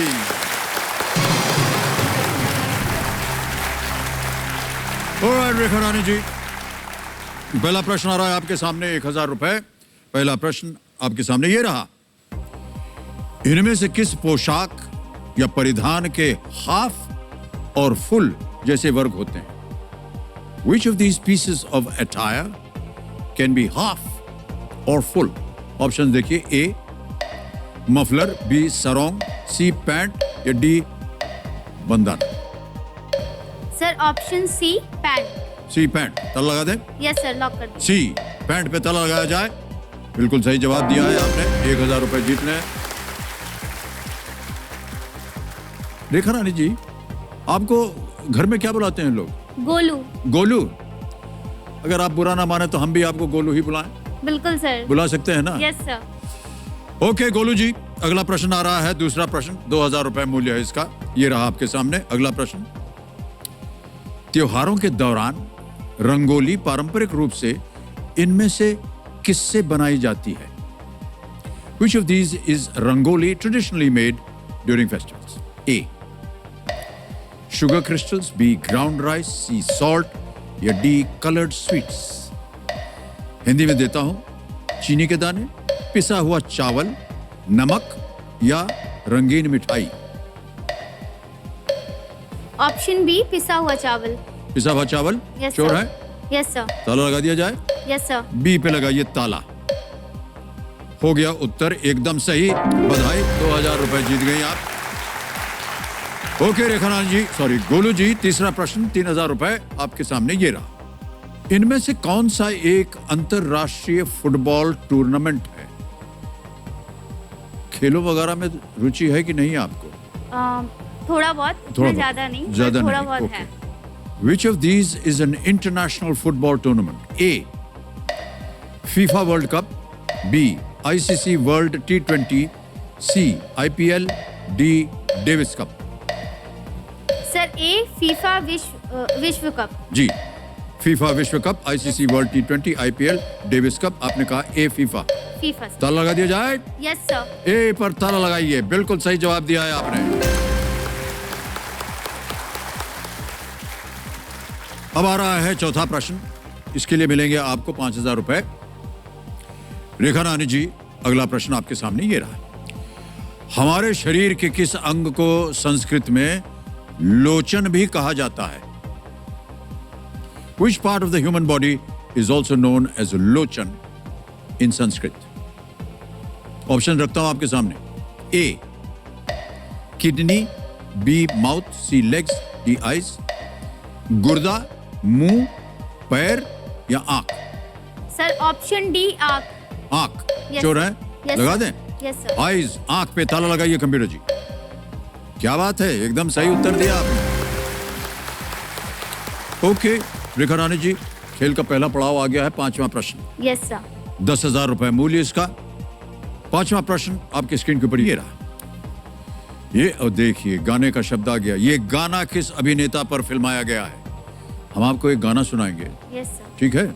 ऑलराइट रेखा रानी जी, पहला प्रश्न आ रहा है आपके सामने, 1000 रुपए। पहला प्रश्न आपके सामने ये रहा, इनमें से किस पोशाक या परिधान के हाफ और फुल जैसे वर्ग होते हैं? Which of these pieces of attire can be half or full? Option देखिए, A muffler, B sarong, C pant या डी बंधन। Sir option C pant. C pant, ताला लगा दें? यस सर लॉक कर दीजिए। सी पैंट पे ताला लगाया जाए। बिल्कुल सही जवाब दिया है आपने, 1000 रुपए जीत लें। रेखा रानी जी, आपको घर में क्या बुलाते हैं लोग? गोलू। गोलू। अगर आप बुरा ना माने तो हम भी आपको गोलू ही बुलाएं? बिल्कुल सर। बुला सकते हैं ना? Yes sir. ओके गोलू जी, अगला प्रश्न आ रहा है, दूसरा प्रश्न, 2000 रुपए मूल्य है इसका। ये रहा आपके सामने अगला प्रश्न। त्योहारों के दौरान रंगोली पारंपरिक रूप से इनमें से किससे बनाई जाती है? Which of these is rangoli traditionally made during festivals? A. Sugar crystals, B. Ground rice, C. Salt या D. Colored sweets? हिंदी में देता हूं, चीनी के दाने, पिसा हुआ चावल, नमक या रंगीन मिठाई? ऑप्शन बी पिसा हुआ चावल। पिसा हुआ चावल यस श्योर सर। है? Yes sir. ताला लगा दिया जाए? Yes sir. बी पे लगाइए ताला। हो गया उत्तर एकदम सही, बधाई, 2000 रुपए जीत गई आप। ओके रेखा रानी जी, सॉरी गोलू जी, तीसरा प्रश्न, 3000 रुपए आपके सामने ये रहा। इनमें से कौन सा एक अंतरराष्ट्रीय फुटबॉल टूर्नामेंट है? खेलों वगैरह में रुचि है कि नहीं आपको? थोड़ा बहुत, थोड़ा इतना ज्यादा नहीं, ज्यादा थोड़ा नहीं, बहुत ओके। है। Which of these is an international football tournament? A. FIFA World Cup, B. ICC World T20, C. IPL, D. Davis Cup? Sir A FIFA विश्व कप। जी, फीफा विश्व cup, ICC World T20, IPL, Davis Cup. आपने कहा ए फीफा। फीफा। ताला लगा दिया जाए? Yes sir. ए पर ताला लगाइए, बिल्कुल सही जवाब दिया है आपने। अब आ रहा है चौथा प्रश्न, इसके लिए मिलेंगे आपको 5000 रुपए। रेखा रानी जी, अगला प्रश्न आपके सामने ये रहा। हमारे शरीर के किस अंग को संस्कृत में लोचन भी कहा जाता है? Which part of the human body is also known as Lochan in Sanskrit? Option रखता हूं आपके सामने. A. Kidney, B. Mouth, C. Legs, D. Eyes. गुर्दा, मुंह, पैर या आंख? सर ऑप्शन डी आँख. आंख. Yes, चोर है? yes, लगा sir. दें? Yes sir. आइज, आंख पे ताला लगाइए कंप्यूटर जी. क्या बात है, एकदम सही उत्तर दिया आपने. ओके रेखा रानी जी, खेल का पहला पड़ाव आ गया है. 5वां प्रश्न. Yes sir. 10,000 रुपए मूल्य इसका. 5वां प्रश्न आपकी स्क्रीन के ऊपर ये रहा. ये और देखिए गाने का शब्द आ गया. ये गाना किस अभिनेता पर फिल्माया गया है? हम आपको एक गाना सुनाएंगे, यस सर. ठीक है?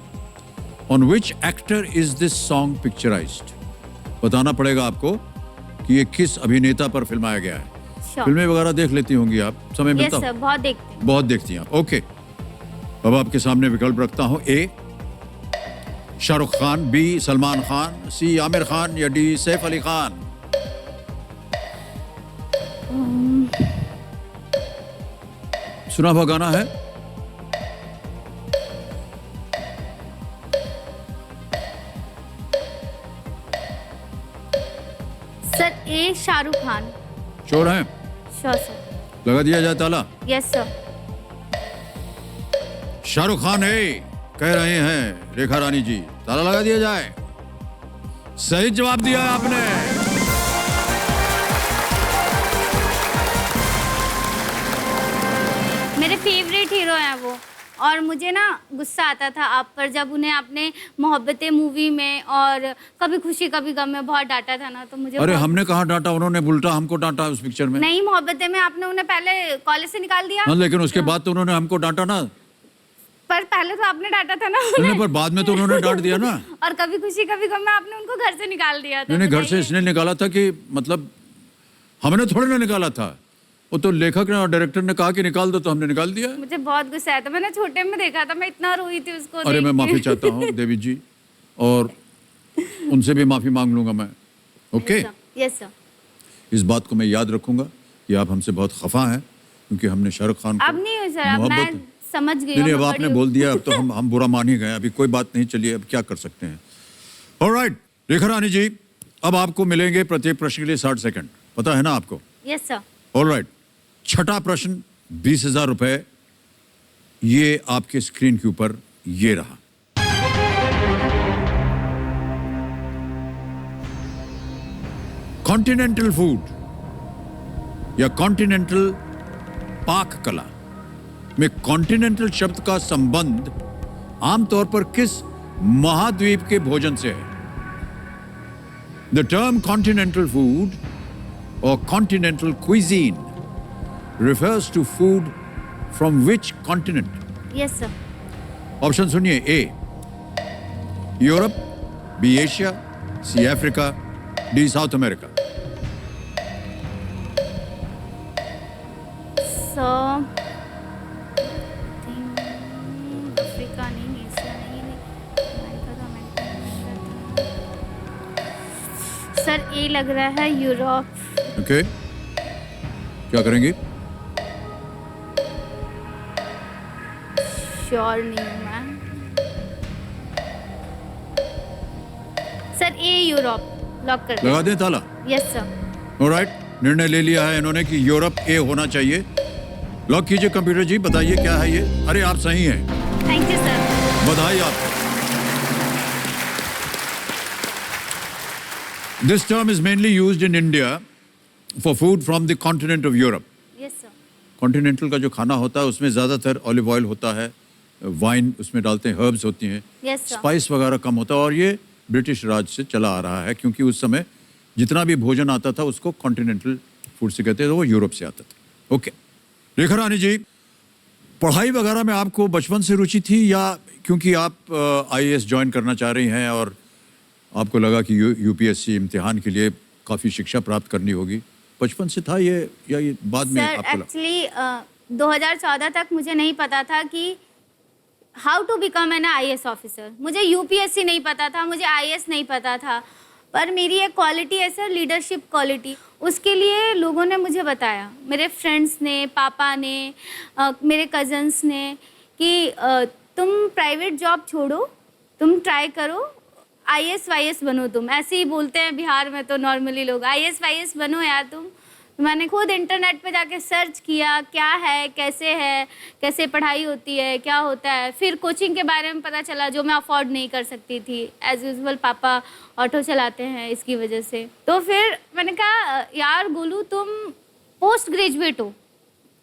On which actor is this song picturised? बताना पड़ेगा आपको कि ये किस अभिनेता पर फिल्माया गया है. श्योर. फिल्में वगैरह देख लेती होंगी आप, समय यस मिलता? सर, बहुत देखते हैं. बहुत देखती हैं आप. ओके, अब आपके सामने विकल्प रखता हूं. ए. शाहरुख खान, बी. सलमान खान, सी. आमिर खान या डी. सैफ अली खान? सुना हुआ गाना है. सर ए शाहरुख खान. चोर है? Sure sir. लगा दिया जाए ताला. Yes sir. शाहरुख खान है कह रहे हैं रेखा रानी जी. ताला लगा दिया जाए. सही जवाब दिया है आपने. मेरे फेवरेट हीरो हैं वो. और मुझे ना गुस्सा आता था आप पर जब उन्हें आपने मोहब्बतें मूवी में और कभी खुशी कभी गम में बहुत डांटा था ना, तो मुझे अरे बहुत... हमने कहा डांटा, उन्होंने उल्टा हमको डांटा उस पिक्चर में. नहीं, मोहब्बतें में आपने उन्हें पहले कॉलेज से निकाल दिया. हाँ, लेकिन उसके बाद तो उन्होंने हमको डांटा ना. पर पहले तो आपने डांटा था ना नहीं, उन्हें. पर बाद में तो उन्होंने डांट दिया ना. और कभी खुशी कभी गम में आपने उनको घर से निकाल दिया था. नहीं, घर से बताइए. इसने निकाला था कि मतलब हमने थोड़े ना निकाला था. वो तो लेखक ने और डायरेक्टर ने कहा कि निकाल दो, तो हमने निकाल दिया. मुझे बहुत गुस्सा आया था. मैंने छोटे में देखा था, मैं इतना रोई थी उसको अरे देख मैं के. माफी चाहता हूँ देवी जी, और उनसे भी माफी मांग लूंगा मैं. Okay, yes sir. इस बात को मैं याद रखूंगा कि आप हमसे बहुत खफा हैं क्योंकि हमने शाहरुख खान अब नहीं हुई सर, अब मैं समझ गई नहीं, हूँ. अब आपने बोल दिया, अब तो हम बुरा मान ही गए. अभी कोई बात नहीं, चलिए अब क्या कर सकते हैं. ऑलराइट रेखा रानी जी, अब आपको मिलेंगे प्रत्येक प्रश्न के लिए 60 सेकंड. पता है ना आपको? Yes sir. ऑलराइट, छठा प्रश्न 20,000 रुपए, ये आपके स्क्रीन के ऊपर ये रहा. कॉन्टिनेंटल फूड या कॉन्टिनेंटल पाक कला में कॉन्टिनेंटल शब्द का संबंध आमतौर पर किस महाद्वीप के भोजन से है? द टर्म कॉन्टिनेंटल फूड और continental cuisine refers to food from which continent? Yes sir. Option सुनिए. A. Europe, B. Asia, C. Africa, D. South America. Sir Africa नहीं, एशिया नहीं, अमेरिका तो अमेरिका था. सर ए लग रहा है यूरोप. ओके, क्या करेंगे? श्योर नहीं हूँ मैं. सर ए यूरोप लॉक कर लगा दें ताला. Yes sir. ऑलराइट, निर्णय ले लिया है इन्होंने कि यूरोप ए होना चाहिए. लॉक कीजिए कंप्यूटर जी, बताइए क्या है ये. अरे आप सही हैं, थैंक यू सर. बधाई आपको. This term is mainly used in India for food from the continent of Europe. Yes sir. Continental का जो खाना होता है उसमें ज़्यादातर ऑलिव ऑयल होता है, वाइन उसमें डालते हैं, हर्ब्स होती हैं, यस सर. स्पाइस वगैरह कम होता है. और ये ब्रिटिश राज से चला आ रहा है क्योंकि उस समय जितना भी भोजन आता था उसको कॉन्टिनेंटल फूड से कहते थे, वो यूरोप से आता था. ओके रेखा रानी जी, पढ़ाई वगैरह में आपको बचपन से रुचि थी या क्योंकि आप IAS ज्वाइन करना चाह रही हैं और आपको लगा कि UPSC इम्तिहान के लिए काफ़ी शिक्षा प्राप्त करनी होगी, बचपन से था ये या ये बाद में सर आपको लगा? एक्चुअली 2014 तक मुझे नहीं पता था कि how to become an IAS officer. मुझे UPSC नहीं पता था, मुझे IAS नहीं पता था. पर मेरी एक क्वालिटी है सर, लीडरशिप क्वालिटी। उसके लिए लोगों ने मुझे बताया, मेरे फ्रेंड्स ने, पापा ने, मेरे कज़न्स ने, कि तुम प्राइवेट जॉब छोड़ो, तुम ट्राई करो, IAS वाईएस बनो तुम। ऐसे ही बोलते हैं बिहार में तो नॉर्मली लोग, IAS वाईएस बनो यार तुम। मैंने खुद इंटरनेट पे जाके सर्च किया, क्या है, कैसे पढ़ाई होती है, क्या होता है। फिर कोचिंग के बारे में पता चला, जो मैं अफोर्ड नहीं कर सकती थी। एज यूजुअल पापा ऑटो चलाते हैं, इसकी वजह से। तो फिर मैंने कहा यार गोलू, तुम पोस्ट ग्रेजुएट हो,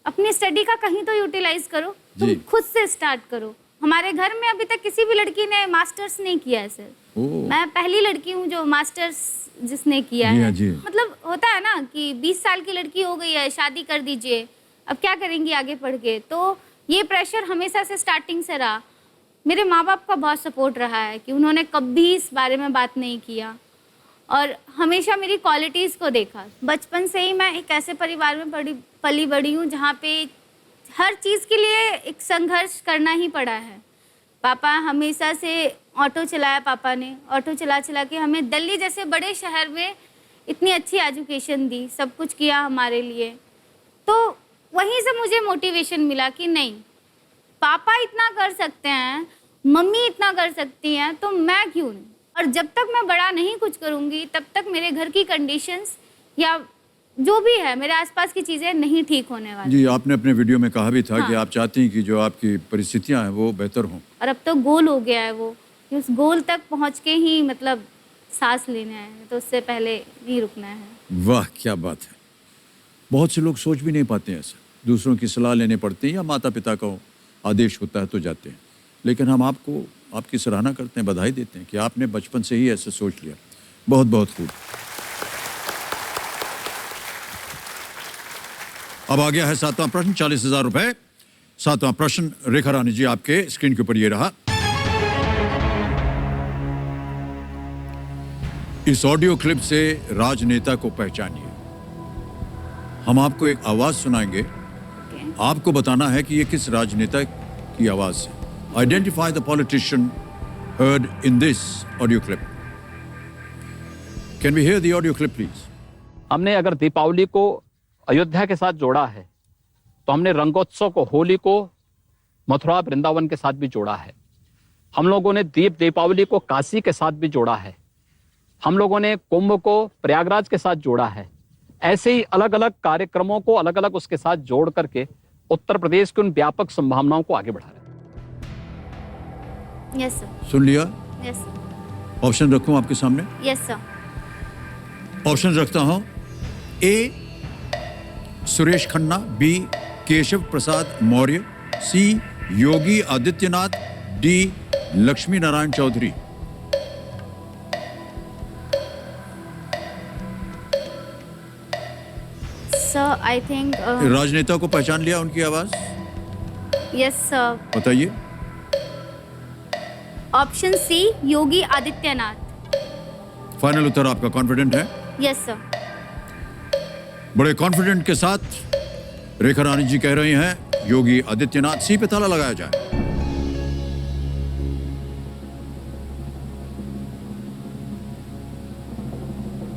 अपनी स्टडी का कहीं तो यूटिलाइज करो, तुम खुद से स्टार्ट करो। हमारे घर में अभी तक किसी भी लड़की ने मास्टर्स नहीं किया है सर। मैं पहली लड़की हूँ जो मास्टर्स जिसने किया है। मतलब होता है ना कि 20 साल की लड़की हो गई है, शादी कर दीजिए, अब क्या करेंगी आगे पढ़ के। तो ये प्रेशर हमेशा से स्टार्टिंग से रहा। मेरे माँ बाप का बहुत सपोर्ट रहा है कि उन्होंने कभी इस बारे में बात नहीं किया और हमेशा मेरी क्वालिटीज़ को देखा। बचपन से ही मैं एक ऐसे परिवार में पली बड़ी हूँ जहाँ पे हर चीज़ के लिए एक संघर्ष करना ही पड़ा है। पापा हमेशा से ऑटो चलाया, पापा ने ऑटो चला के हमें दिल्ली जैसे बड़े शहर में इतनी अच्छी एजुकेशन दी, सब कुछ किया हमारे लिए। तो वहीं से मुझे मोटिवेशन मिला कि नहीं, पापा इतना कर सकते हैं, मम्मी इतना कर सकती हैं, तो मैं क्यों नहीं। और जब तक मैं बड़ा नहीं कुछ करूँगी तब तक मेरे घर की कंडीशंस या जो भी है मेरे आसपास की चीज़ें नहीं ठीक होने वाली। जी, आपने अपने वीडियो में कहा भी था कि आप चाहती हैं कि जो आपकी परिस्थितियां हैं वो बेहतर हों। और अब तो गोल हो गया है वो, कि उस गोल तक पहुंच के ही मतलब सांस लेना है, तो उससे पहले नहीं रुकना है। वाह, क्या बात है। बहुत से लोग सोच भी नहीं पाते हैं ऐसा, दूसरों की सलाह लेने पड़ते हैं या माता पिता का आदेश होता है तो जाते हैं। लेकिन हम आपको आपकी सराहना करते हैं, बधाई देते हैं कि आपने बचपन से ही ऐसे सोच लिया। बहुत बहुत खूब। अब आ गया है 7वां प्रश्न, 40,000 रुपए। 7वां प्रश्न रेखा रानी जी, आपके स्क्रीन के ऊपर ये रहा। इस ऑडियो क्लिप से राजनेता को पहचानिए। हम आपको एक आवाज सुनाएंगे, आपको बताना है कि ये किस राजनेता की आवाज है। Identify the politician heard in this audio clip. Can we hear the audio clip please? हमने अगर दीपावली को अयोध्या के साथ जोड़ा है तो हमने रंगोत्सव को, होली को मथुरा वृंदावन के साथ भी जोड़ा है। हम लोगों ने दीपावली को काशी के साथ भी जोड़ा है। हम लोगों ने कुंभ को प्रयागराज के साथ जोड़ा है। ऐसे ही अलग अलग कार्यक्रमों को अलग अलग उसके साथ जोड़ करके उत्तर प्रदेश की उन व्यापक संभावनाओं को आगे बढ़ा रहे हैं। Yes sir. सुन लिया? Yes sir. ऑप्शन रखूं आपके सामने? Yes sir. ऑप्शन रखता हूं। A Suresh Khanna, B Keshav Prasad Maurya, C Yogi Adityanath, D Lakshmi Narayan Chaudhary. Sir I think राजनेता को पहचान लिया, उनकी आवाज? Yes sir. बताइए। Option C Yogi Adityanath. Final उत्तर आपका कॉन्फिडेंट है? Yes sir. बड़े कॉन्फिडेंट के साथ रेखा रानी जी कह रही हैं योगी आदित्यनाथ। सी पे ताला लगाया जाए।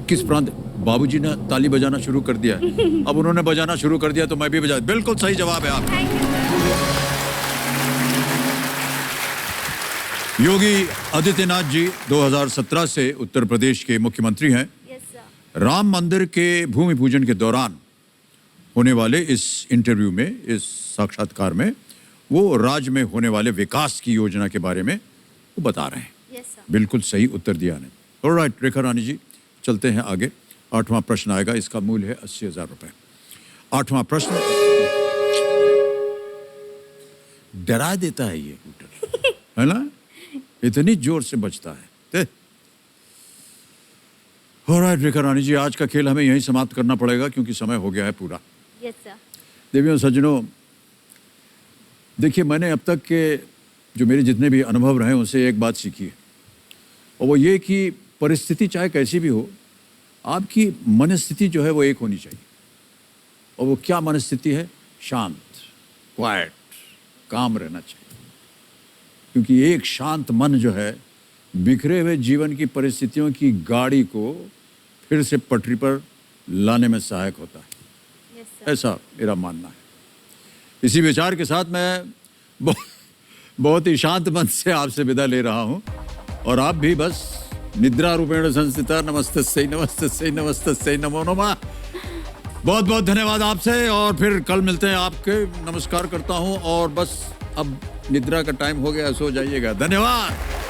किस प्रांत? बाबूजी ने ताली बजाना शुरू कर दिया है। अब उन्होंने बजाना शुरू कर दिया तो मैं भी बजा। बिल्कुल सही जवाब है आपका। योगी आदित्यनाथ जी 2017 से उत्तर प्रदेश के मुख्यमंत्री हैं। राम मंदिर के भूमि पूजन के दौरान होने वाले इस इंटरव्यू में, इस साक्षात्कार में, वो राज्य में होने वाले विकास की योजना के बारे में वो बता रहे हैं। बिल्कुल सही उत्तर दिया ने। ऑलराइट रेखा रानी जी, चलते हैं आगे। 8वां प्रश्न आएगा, इसका मूल्य है 80,000 रुपए। 8वां प्रश्न डरा देता है ये कूटर, है ना? इतनी जोर से बजता है। ऑलराइट रेखा रानी जी, आज का खेल हमें यहीं समाप्त करना पड़ेगा क्योंकि समय हो गया है पूरा। Yes sir. देवियों सज्जनों, देखिए मैंने अब तक के जो मेरे जितने भी अनुभव रहे उनसे एक बात सीखी है, और वो ये कि परिस्थिति चाहे कैसी भी हो, आपकी मनस्थिति जो है वो एक होनी चाहिए। और वो क्या मनस्थिति है? शांत, क्वाइट, काम रहना चाहिए। क्योंकि एक शांत मन जो है बिखरे हुए जीवन की परिस्थितियों की गाड़ी को फिर से पटरी पर लाने में सहायक होता है। ऐसा मेरा मानना है। इसी विचार के साथ मैं बहुत ही शांत मन से आपसे विदा ले रहा हूं और आप भी बस निद्रा रूपेण संस्थिता नमस्तस्यै नमस्तस्यै नमस्तस्यै नमो नमः। बहुत बहुत धन्यवाद आपसे और फिर कल मिलते हैं आपके। नमस्कार करता हूं और बस अब निद्रा का टाइम हो गया, सो जाइएगा। धन्यवाद।